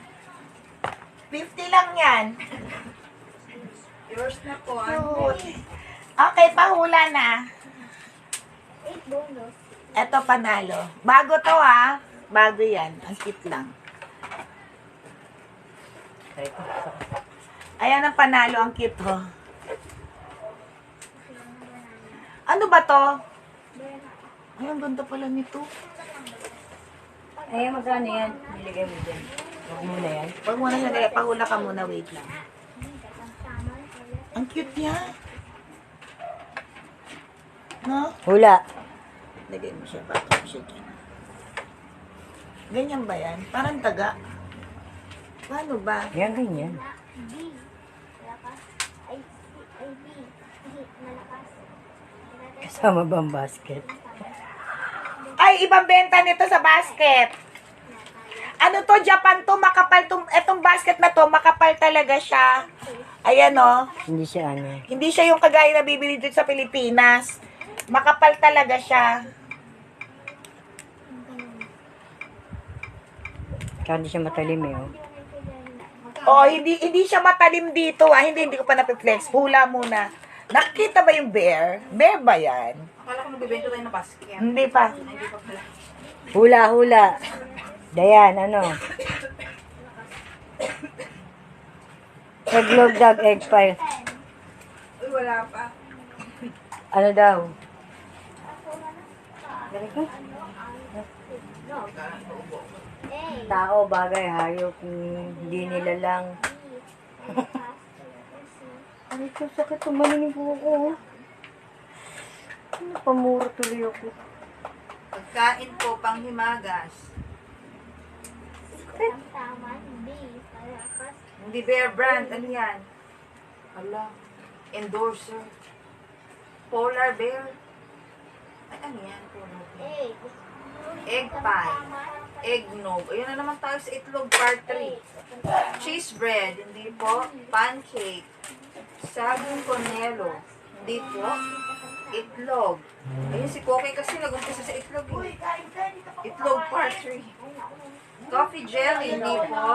50 lang yan. Yours na po, Cute. Auntie. Okay, pahula na. 8 bonus. Eto, panalo. Bago to ha. Bago yan. Ang cute lang. Ayan ang panalo, ang cute, ho. Ano ba to? Ay, ang ganda pala nito. Ay, magkano yan? Niligay mo dyan. Huwag muna yan. Huwag muna sandali, pahula ka muna, wait lang. Ang cute niya. No? Hula. Lagay mo siya, baka mo siya dyan. Ganyan ba yan? Parang taga. Paano ba? Yan, ganyan. B. Malakas. Ay, B. Malakas. Kasama ba ang basket? Ay, ibang benta nito sa basket. Ano to, Japan to, makapal to. Etong basket na to, makapal talaga siya. Ayan, oh. Hindi siya ano. Hindi siya yung kagaya na bibili dito sa Pilipinas. Makapal talaga siya. Kaya hindi siya matalim eh. Oh. Oh, hindi siya matalim dito, ah. Hindi ko pa napiflex. Hula muna. Nakita ba yung bear? Bear ba yan? Akala ko nagbibento tayo ng basket. Hindi pa. Hindi pa pala. Hula, hula. Dayan, ano? Eggnog dog, egg pie. Uy, wala pa. Ano daw? Tao, bagay, hayop, hindi nila lang. Ay, ito, sakit tumanin po ako. Ano, pamuro tuloy ako. Pagkain po panghimagas. Tamtaman. B. Malakas. Hindi Bear Brand. Ano yan? Ala. Endorser. Polar Bear. Ay, ano yan? Polar Bear. A. Egg pie. Eggnog. Ayun na naman tayo sa itlog part 3. Cheese bread. Hindi po. Pancake. Saging konelo. Hindi po. Itlog. Ayun si Koke kasi nag-umpisa sa itlog. Eh. Itlog part 3. Coffee jelly. Hindi po.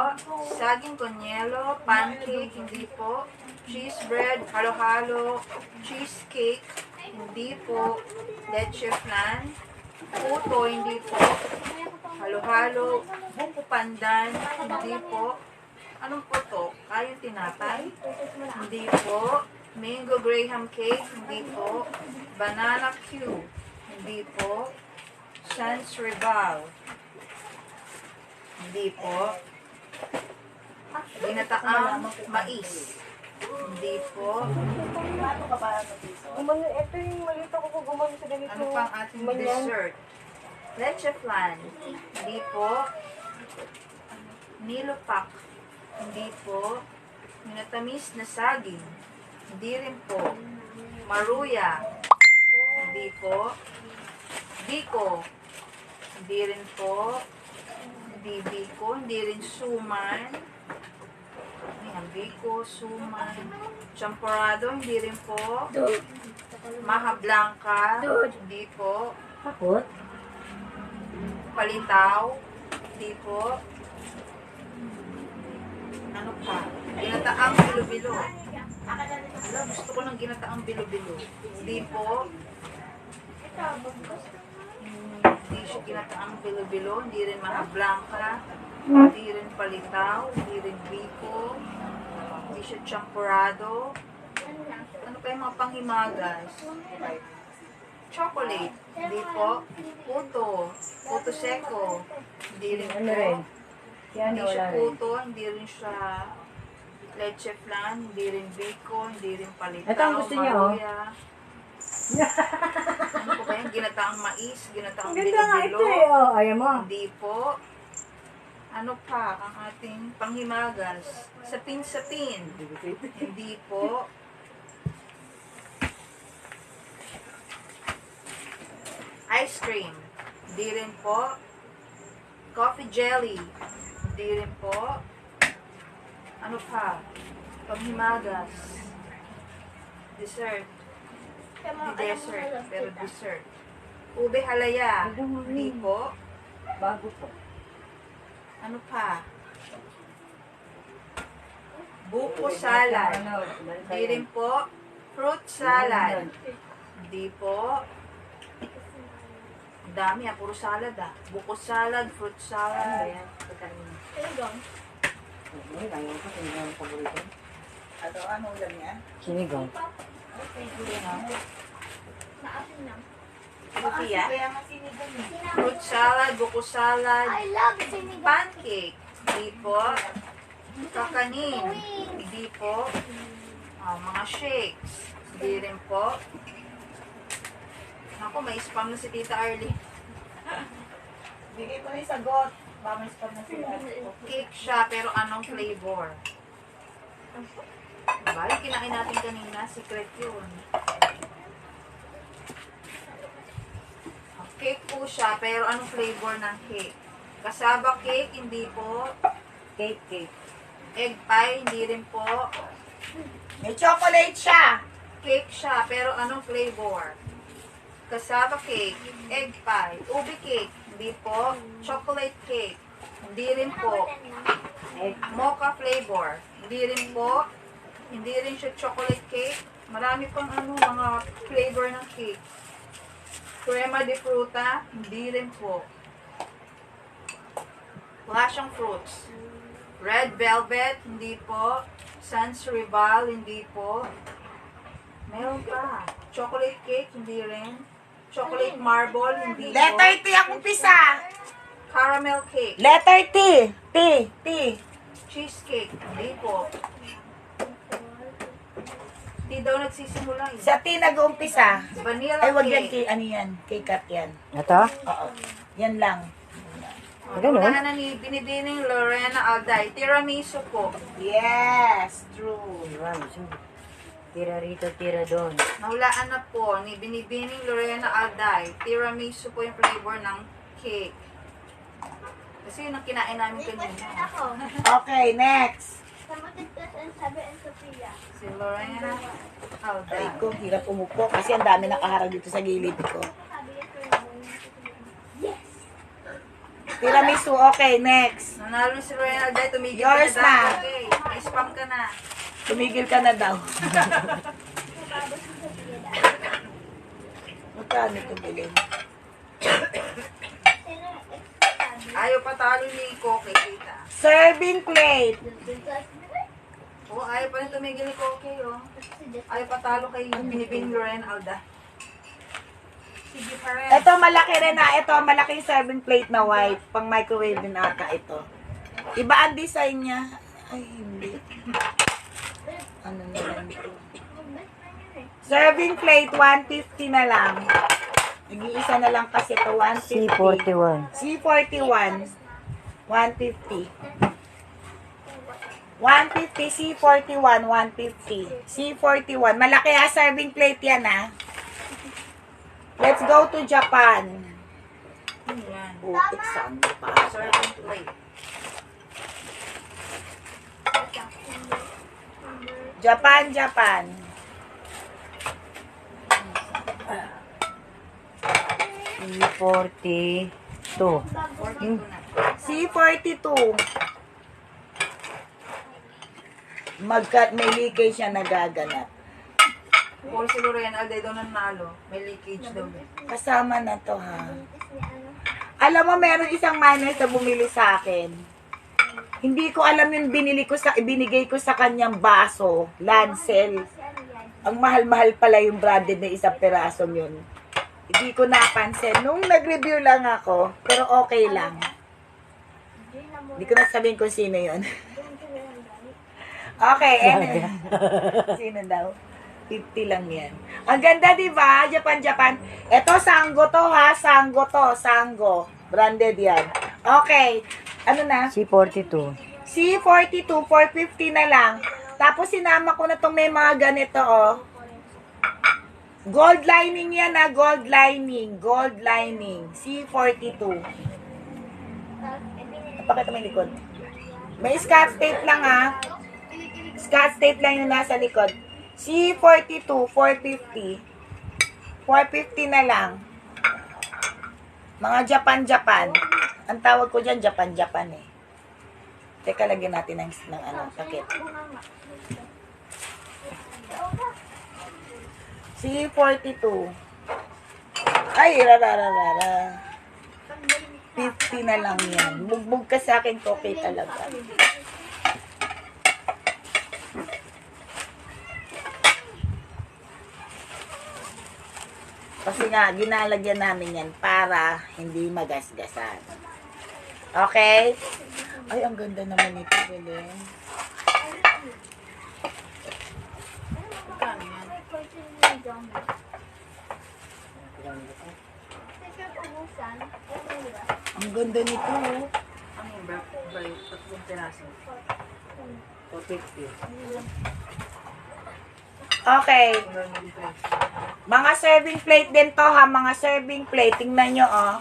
Saging konelo. Pancake. Hindi po. Cheese bread. Halo-halo. Cheesecake. Hindi po. Leche flan. Puto. Hindi po. Halo-halo. Buko pandan. Hindi po. Anong puto? Kayong tinapay? Hindi po. Mango graham cake? Hindi po. Banana cue? Hindi po. Sans Rival? Hindi po. Ginataang mais? Hindi po. Gumano, ito yung maliit ako po gumano sa ganito. Ano pang ating dessert? Leche flan? Hindi po. Nilopak? Hindi po. Minatamis na saging? Hindi rin po. Maruya? Hindi po. Biko? Hindi rin po. Hindi biko. Hindi rin suman. Ayan, biko, suman. Champorado? Hindi rin po. Maha Blanca? Hindi po. Takot? Palitaw? Hindi po. Ano pa? Ginataang bilo-bilo. Alam, gusto ko ng ginataang bilo-bilo. Hindi po. Hindi siya ginataang bilo-bilo. Hindi rin Maha Blanca. Hindi rin palitaw. Hindi rin biko. Hindi siya champurado. Ano pa yung mga panghimagas? Chocolate. Hindi po. Puto. Puto seco. Hindi rin Ano po. rin? Yan, Hindi wala siya rin. puto, hindi rin siya leche flan, hindi rin biko, hindi rin palitaw, Ito ang gusto niya, oh. maruya. Ano po ba yan? Ginataang mais, ginataang Ang ganda nga ito bilo-bilo. eh. Oh, ayaw mo. Hindi po. Ano pa ang ating panghimagas? Sapin-sapin. Hindi po. Ice cream. Hindi rin po. Coffee jelly. Hindi rin po. Ano pa? Panghimagas. Dessert. Hindi dessert, pero dessert. Ube halaya. Hindi po. Bago po. Ano pa? Buko salad. Hindi rin po. Fruit salad. Hindi po. Ang dami puro salad Buko salad, fruit salad. Ano ulam yan? Sinigang. Maasin lang. Lumpia. Kaya nga sinigang eh. Fruit salad, buko salad, I love sinigang. pancake. Hindi po. Kakanin. Hindi po. Mga shakes. Hindi rin po. Naku, may spam na si Tita Arlie. Bigay ko na yung sagot. Bamis pa na sila. Cake siya, pero anong flavor? Diba? Yung kinain natin kanina, secret yun. Cake po siya, pero anong flavor ng cake? Cassava cake, hindi po. Cake. Egg pie, hindi rin po. May chocolate siya. Cake siya, pero anong flavor? Cassava cake, egg pie, ube cake, hindi po. Chocolate cake, hindi rin po. Mocha flavor, hindi rin po. Hindi rin siya chocolate cake. Marami pang mga flavor ng cake. Crema de fruta, hindi rin po. Wala siyang fruits. Red velvet, hindi po. Sans rival, hindi po. Meron pa. Chocolate cake, hindi rin. Chocolate marble, hindi po. Letter T ang umpisa. Caramel cake. Letter T. T. Cheesecake, hindi po. Hindi daw nagsisimula eh. Sa T nag-uumpisa. Vanilla Ay, wag yan. cake. Ano yan? K-cut yan. Ito? Oo. Yan lang. Ganun? Wala na ni binibining Lorena Alday. Tiramisu po. Yes. True. Tira rito, tira doon. Nahulaan na po ni binibining Lorena Alday. Tiramisu po yung flavor ng cake. Kasi yun ang kinain namin kanina. Ako. Okay, next. Samutin ko ang sabi ang Sophia. Si Lorena Alday. Ay ko, hirap umupo kasi ang dami nakaharang dito sa gilid ko. Sabi niya for yes. Tiramisu, okay, next. Nanalo si Lorena Alday. Tumigil Yours ka na. na. Okay. May spam ka na. Tumigil ka na daw. Nababas si Sophia dahil. Magkano ito bilhin? Sino ang ex-sabi? Ayaw patalo ni Koke, kita. Serving plate. Oo, ayaw pa rin tumigil ni Koke, oh. Ayaw patalo kay binibining Lorena Alday. Sige pa rin. Ito malaki rin na. Ito malaking serving plate na white. Pang microwave din ata ito. Iba ang design niya. Ay, hindi. Ano naman ito? Serving plate, 150 na lang. Nag-iisa na lang kasi ito, 150. C41. C41, 150. 150, C41, 150. C41. Malaki ha, serving plate yan ha. Let's go to Japan. Yan. Butik saan pa. Serving plate. Japan. C42. 42 na. C42. May leakage siya nagaganap. Or si Lorena Alday daw nanalo. May leakage daw. Kasama na to ha. Alam mo, meron isang minor na bumili sa akin. Hindi ko alam yung binigay ko sa kanyang baso, Lancel. Ang mahal-mahal pala yung branded na isang perasong yun. Hindi ko napansin. Nung nag-review lang ako, pero okay lang. Hindi ko na sabihin kung sino yun. Okay, anyway. Sino daw? 50 lang yan. Ang ganda, di ba? Japan. Ito, Sango to ha. Sango. Branded yan. Okay. Ano na? C42. C42, 450 na lang. Tapos sinama ko na itong may mga ganito, oh. Gold lining yan, ha. Gold lining. C42. Pakita mo yung likod. May scotch tape lang, ha. Scotch tape lang yung nasa likod. C42, 450. 450 na lang. Mga Japan. Ang tawag ko dyan, Japan eh. Teka, lagyan natin ng takip. C42. Ay, rarararara. 50 na lang yan. Bugbog ka sa akin, okay talaga. Kasi nga, ginalagyan namin yan para hindi magasgasan. Okay? Ay, ang ganda naman ito, Belen. Magkano yan? Ang ganda nito, oh. Ano yung tatlong piraso? 450. Okay. Mga serving plate din to, ha? Mga serving plate. Tingnan nyo, oh.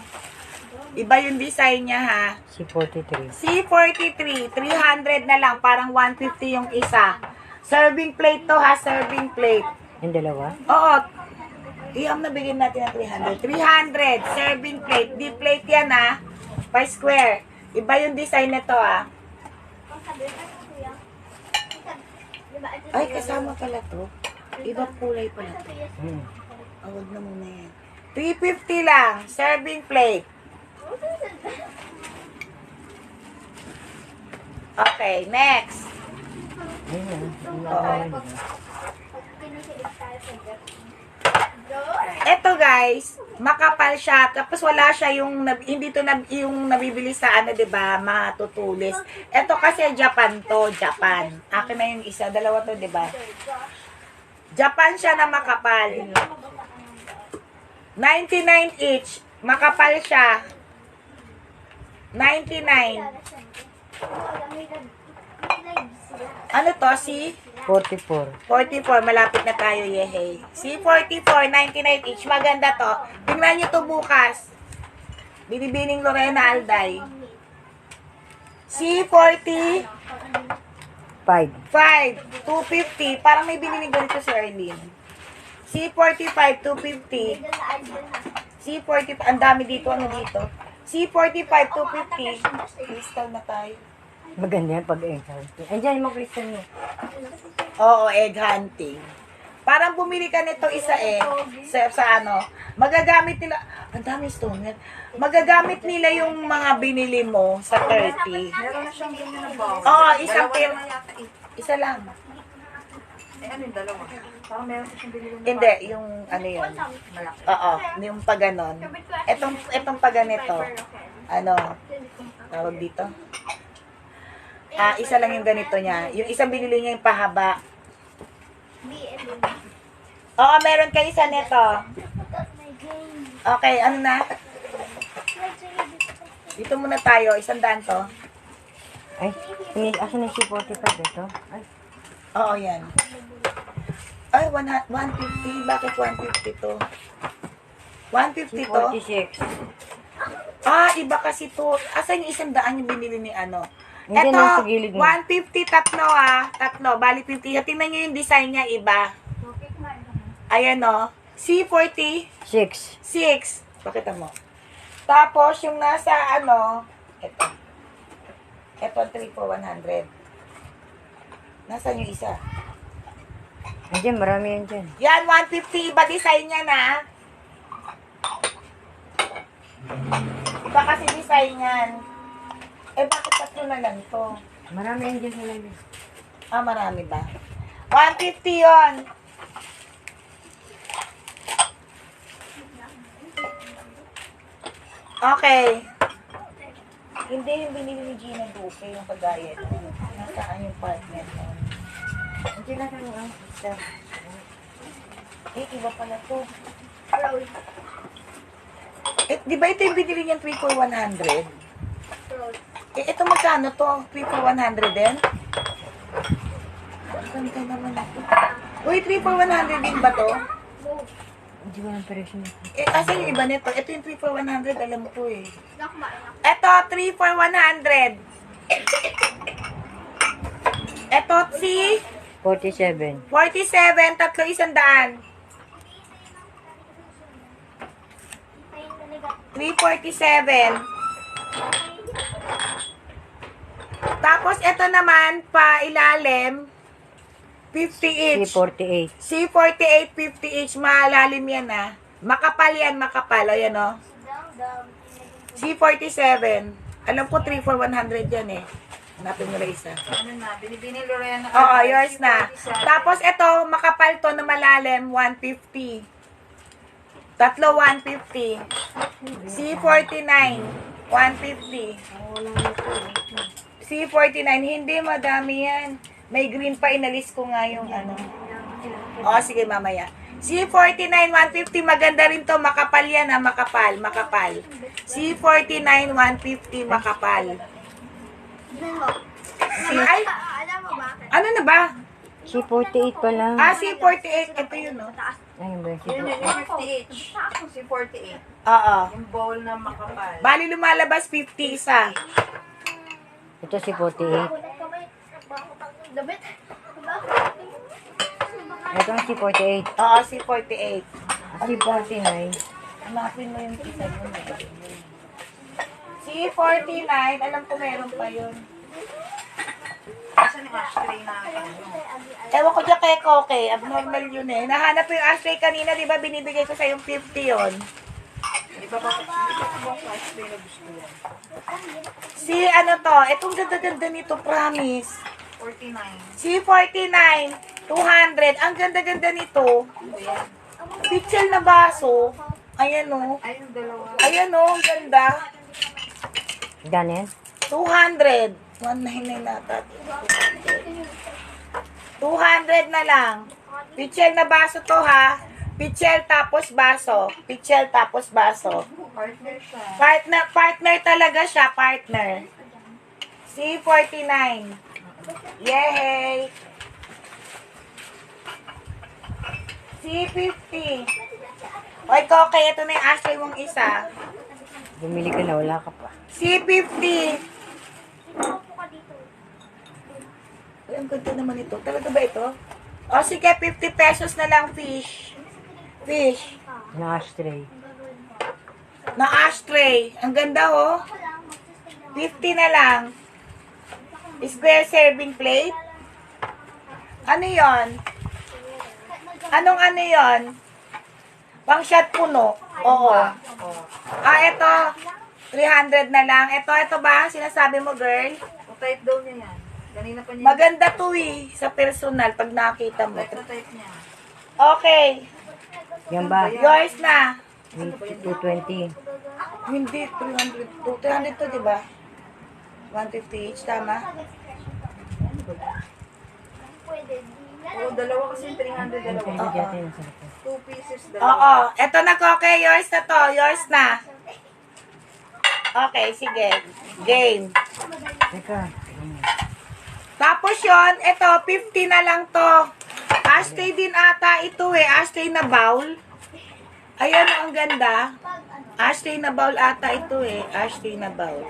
Iba yung design niya, ha? C43. C43, 300 na lang. Parang 150 yung isa. Serving plate to, ha? Serving plate. Yung dalawa? Oo. Iyam na bigyan natin ng 300. 300, serving plate. Di plate yan, ha? By square. Iba yung design nito, ha? Ay, kasama pala to. Ibang kulay pala to. Hmm. Awag na muna yan. 350 lang. Serving plate. Okay, next. Ayun na. Eto guys, makapal siya. Tapos wala siya yung, hindi to yung nabibili sa ano, diba, matutulis. Eto kasi Japan to, Japan. Akin na yung isa, dalawa to, diba? Japan siya na makapal. 99 each. Makapal siya. 99. Ano to, si? 44. 44, malapit na tayo, yehey. C44, 99 each. Maganda to. Tingnan nyo to bukas. Binibining Lorena Alday. C40, 5. 250. Parang may binili ganito si Arlene. C45, 250. C45, ang dami dito, ano dito? C45, 250. Crystal na tayo. Maganda yan pag egg hunting. Andiyan yung mag-crystal mo. Oo, egg hunting. Parang bumili ka nito isa sa ano, magagamit nila, ang dami stone yan. Magagamit nila yung mga binili mo sa 30. Meron na siyang ganyan na box. Oo, isang Dalawa pin. naman yata eh. Isa lang. Ano yung dalawa? Parang meron pa siyang binili na Hindi, yung ano yun. malaki. Oo, yung pag ganon. Etong pag ganito. Ano, tawag dito? Isa lang yung ganito niya. Yung isang binili niya yung pahaba. Oo, meron kayo isa nito. Okay, ano na? Dito muna tayo, 100 to. Ay, asan yung C45 ito? Ay, Oo, yan. Ay, 150. Bakit 150 to? 150 to? C46. Iba kasi to. Asan yung 100 yung binili ni ano? Hindi Ito, na sa gilid mo. 150 tatlo Tatlo. Bali 50. Tingnan nyo yung design niya, iba. Ayan o. C46. 6. Pakita mo. Tapos, yung nasa ano, ito. Ito, 3 for 100. Nasaan yung isa? Andiyan, marami yan dyan. Yan, 150. Iba design niya na. Iba kasi design yan. Bakit tatlo na lang to? Marami yan dyan sa labi. Marami ba? 150 yon. Okay. Hindi yung binili ni Gina Duque, yung kagaya. Nasaan yung partner mo? Andiyan lang ang sister. Iba pala to. Di ba ito yung binili niyang 3 for 100? Ito magkano to? 3 for 100 din? Ganda naman ako. Uy, 3 for 100 din ba to? Hindi ko ng presyo nito. Asan yung iba nito? Ito yung 3 for 100, alam ko eh. Ito, 3 for 100. Ito, si 47. 47, tatlo 100. 347. Tapos, ito naman, pa ilalim, 50 each. C48. C48, 50 each. Malalim yan, Makapal yan, makapal. Ayan, C47. Alam ko, 3 for 100 yan, Hanapin nila isa. Ano na, binibini Lorena. Oo, yours na. Tapos, ito, makapal to na malalim, 150. Tatlo, 150. C49, 150. C49, hindi madami yan. May green pa, inalis ko nga yung ano. O, sige, mamaya. C49, 150, maganda rin to. Makapal yan, ha, makapal, makapal. C49, 150, makapal. Ay, Alam mo bakit? ano na ba? C48 pa lang. Ah, C48, ito yun, no? Ayun ba? Yun yung 50 each. Si 48. Oo. Yung bowl na makapal. Bali, lumalabas 50 isa. Ito C48. Kunat ka may bago pang damit. Ito ang C48. Oo, C48. C49. Hanapin mo yung isa yun. C49, alam ko meron pa yun. Saan yung ashtray na ano? Ewan ko dyan kay Koke, abnormal yun eh. Nahanap ko yung ashtray kanina, di ba binibigay ko sa yung 50 yun. Di ba ba bang ashtray na gusto yan? Si ano to, itong ganda-ganda nito, promise. 49. C49, 200, ang ganda-ganda nito. Ayan. Pixel na baso. Ayan o. Ay, yung dalawa. Ayan o, ang ganda. Gano'n yan? 200. 199 nata. 200 na lang. Pixel na baso to ha. Pixel tapos baso. Pixel tapos baso. Partner siya. Partner talaga siya, partner. C49. Yay! C50. Oy, Koke, ito na yung ashtray mong isa. Bumili ka na, wala ka pa. C50. Ay, ang ganda naman ito. Talaga ba ito? O, sige, 50 pesos na lang, fish. Fish. Na ashtray. Na ashtray. Ang ganda, oh. 50 na lang. Square serving plate. Ano yon? Anong ano yon? Pang shot puno. Oo. Ah, ito. 300 na lang. Ito ba? Sinasabi mo, girl? Type daw niya yan. Kanina pa niya. Maganda to eh. Sa personal, pag nakita mo. Type na type niya. Okay. Yan ba? Yours na. 220. Hindi, 300 to. 300 to, di ba? 150 each, tama? Pwede. Oo, dalawa kasi yung 300 dalawa. Pwede natin sa likod. 2 pieces Oo. dalawa. Eto na, Koke. Yours na to. Yours na. Okay, sige. Game. Teka. Tapos yon, eto, 50 na lang to. Ashtray din ata ito eh. Ashtray na bowl. Ayan, oh, ang ganda. Ashtray na bowl ata ito eh. Ashtray na bowl.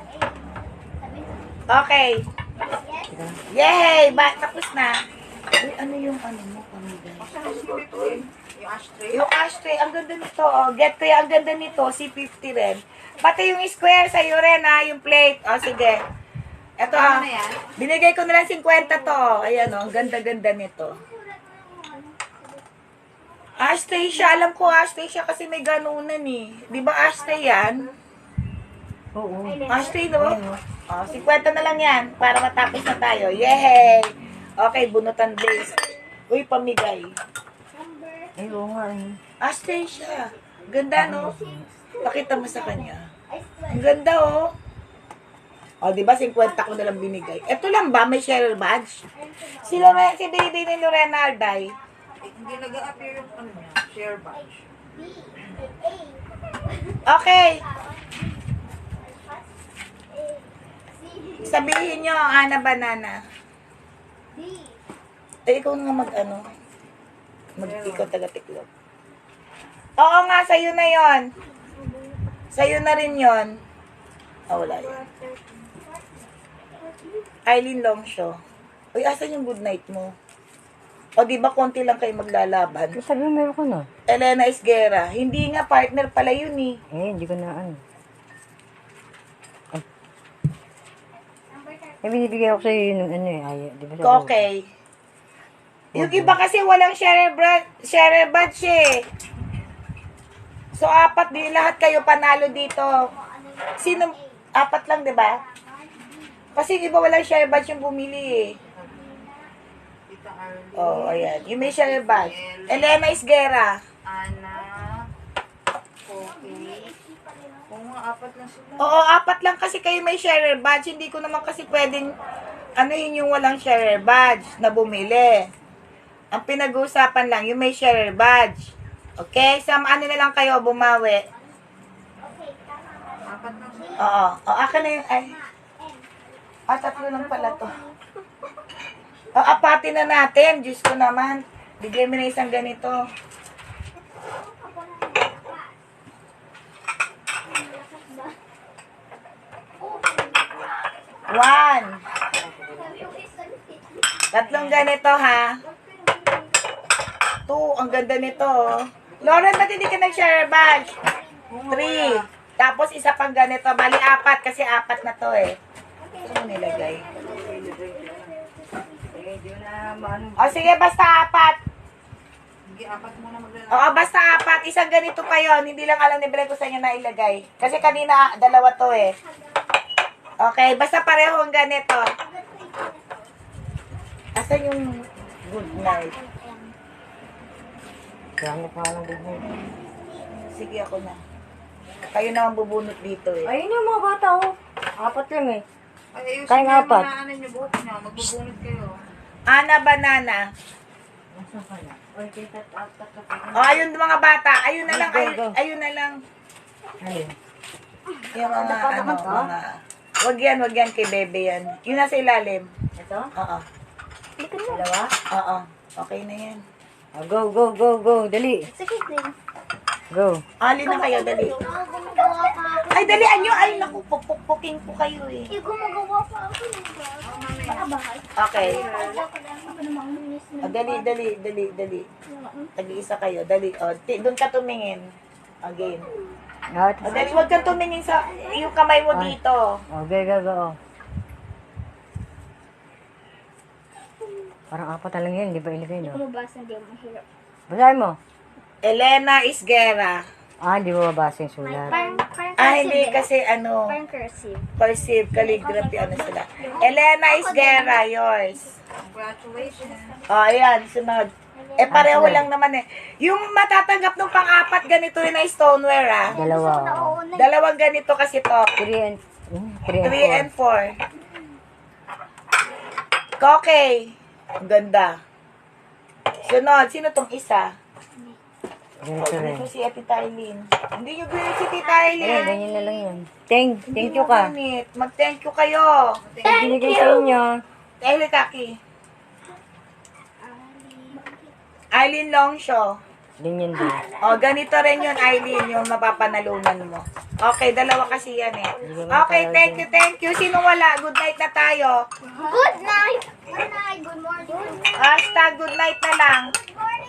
Okay. Yay! Tapos na. Uy, ano yung ano mo, pamigay? Saan si 50? Yung ashtray? Yung ashtray, ang ganda nito, oh. Get ko yung ang ganda nito, C50 rin. Pati yung square, sa'yo rin, ha, yung plate. O, sige. Ito, ha. Ano na yan? Binigay ko na lang 50 to. Ayan, oh, ang ganda-ganda nito. Ashtray siya. Alam ko, ashtray siya kasi may ganunan, eh. Di ba ashtray yan? Oo. Ashtray, no? O, 50 na lang yan para matapos na tayo. Yay! Okay, bunutan base. Uy, pamigay. Ay, oo nga eh. Ashtray siya. Ganda, no? Pakita mo sa kanya. Ang ganda, oh. O, di ba, 50 ko na lang binigay. Ito lang ba? May share badge? Si baby ni Lorena Alday. Hindi nag-a-appear yung ano niya, share badge. Okay. Sabihin nyo, Ana Banana. Ikaw nga mag-ano. Ikaw taga-tiklop. Oo nga, sa'yo na yon. Sa'yo na rin yon. Oh, wala yun. Eileen Longshaw. Uy, asan yung good night mo? O, di ba konti lang kayo maglalaban? Sabi mo meron ko na. Elena Isguera. Hindi nga, partner pala yun eh. Hindi ko na ano. Binibigay ako sa'yo yun, ano eh, ayaw, di ba? Okay. Yung iba kasi walang share badge eh. So, apat din. Lahat kayo panalo dito. Sino? Apat lang, di ba? Kasi yung iba walang share badge yung bumili eh. Tita Arlie, Oh, ayan. Yung may share badge. Elena Isguera. Ana, apat lang sila. Oo, 4 lang kasi kayo may sharer badge. Hindi ko naman kasi pwedeng ano yun yung walang sharer badge na bumili. Ang pinag-uusapan lang, yung may sharer badge. Okay? Sa ano na lang kayo bumawi. Apat lang sila. Oo. O, akin na yun. Ay. 3 lang pala to. O, apatin na natin. Diyos ko naman. Bigyan mo na isang ganito. One. 3 ganito, ha? 2. Ang ganda nito, oh. Lauren, ba't hindi ka nag-share badge? 3. Tapos isa pang ganito. Bali 4 kasi 4 na to, eh. Ito mo nilagay. Eh, di na maano. O, sige, basta 4. Sige, apat muna maglalagay. Oo, basta 4. Isang ganito pa yon. Hindi lang alam ni Belen kung saan niya nailagay. Kasi kanina, 2 to, eh. Okay, basta pareho ang ganito. Asan yung good night? Gamit nga lang bubog. Sige, ako na. Kayo na ang bubunot dito, eh. Ayun yung mga bata, oh. 4 lang eh. Ay, ayusin Kaya niyo nga yung apat. mga ano niyo, buhok niyo. Magbubunot kayo. Ana, banana. Nasaan ka na? Oy, kita O, ayun mga bata. Ayun na lang, Go, go. ayun na lang. Ayun. Yung mga, ano, mga... Wag yan kay bebe yan. Yun nasa ilalim. Ito? Oo. Dalawa? Oo. Okay na yan. Oh, go, go, go, go. Dali. Sige din. Go. Ali na kayo, dali. Gumagawa pa ako. Ay, dalian nyo. Ay, naku, pupukpukin po kayo eh. Gumagawa pa ako ng bag. Pakabahay. Okay. Ako namang minis O, dali. Tag-iisa kayo, dali. O, doon ka tumingin. Again. Out. O, dali, huwag kang tumingin sa yung kamay mo dito. Oh, go, go, go. Parang 4 na lang yun, di ba ilagay, Hindi ko no? mabasa, hindi ako mahirap. Basahin mo. Elena Isguera. Hindi mo mabasa yung sulat. Parang Hindi cursive. kasi ano, Parang cursive. cursive, calligraphy, ano sila. Elena Isguera, yours. Congratulations. O, ayan, sunod. Pareho lang naman eh. Yung matatanggap ng pang-4, ganito rin na stoneware, ah. Dalawa. Dalawang ganito kasi to. 3 and 3 and 4. Kokey. Ang ganda. Sunod, sino tong isa? Ganito rin. Ito si Ate Tylene. Hindi nyo ganyan si Tita Ayan, Tylene. ganyan na lang yan. Thank you ka. Mag-thank you kayo. Binigay sa inyo. Eli Kaki. Eileen Longshaw. Ganyan din. O, ganito rin yun, Eileen, yung mapapanalunan mo. Okay, dalawa kasi yan eh. Okay, thank you. Sino wala? Good night na tayo. Good night! Good night! Good morning! Hashtag good night na lang.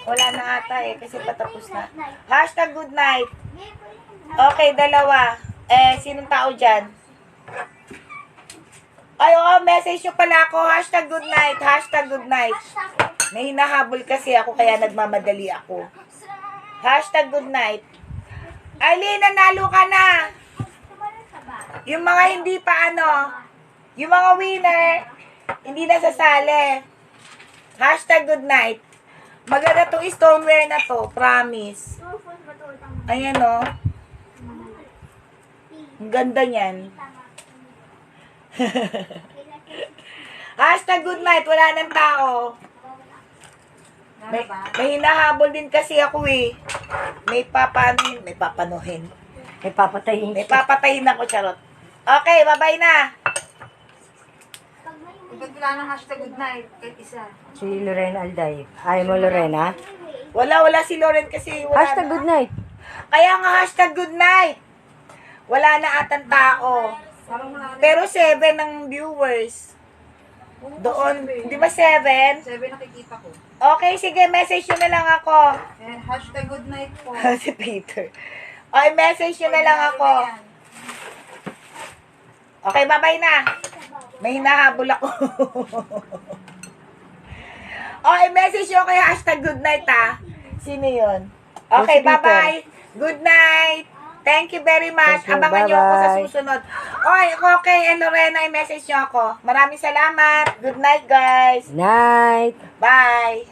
Wala na ata eh, kasi patapos na. Hashtag good night. Okay, dalawa. Sinong tao dyan? Ay, oo, message nyo pala ako. Hashtag good night. Hashtag good night. May hinahabol kasi ako, kaya nagmamadali ako. Hashtag good night. Eileen, nanalo ka na. Yung mga hindi pa yung mga winner, hindi na sasali. Hashtag good night. Maganda tong stoneware na to, promise. Ayan o. Ang ganda niyan. Hashtag good night, wala nang tao. May hinahabol din kasi ako eh. May papanohin. May papatayin. May papatayin ako, charot. Okay, bye-bye na. Ba't wala ng hashtag good night? Kahit isa. Si Lorena Alday. Ayaw mo, Lorena? Wala si Lauren kasi wala Hashtag na. good night. Kaya nga hashtag good night. Wala na atang tao. Parang wala na. Pero 7 ang viewers. Doon, di ba 7? 7 nakikita ko. Okay, sige, message nyo na lang ako. And hashtag good night po. Si Peter. Okay, message nyo na lang ako. Okay, bye-bye na. May hinahabol ako. Okay, message nyo kay hashtag good night ha. Sino yun? Okay, Si Peter. bye-bye. Good night. Thank you very much. Thank you. Abangan nyo ako sa Bye-bye. susunod. Okay, and Lorena, i-message nyo ako. Maraming salamat. Good night, guys. Night. Bye.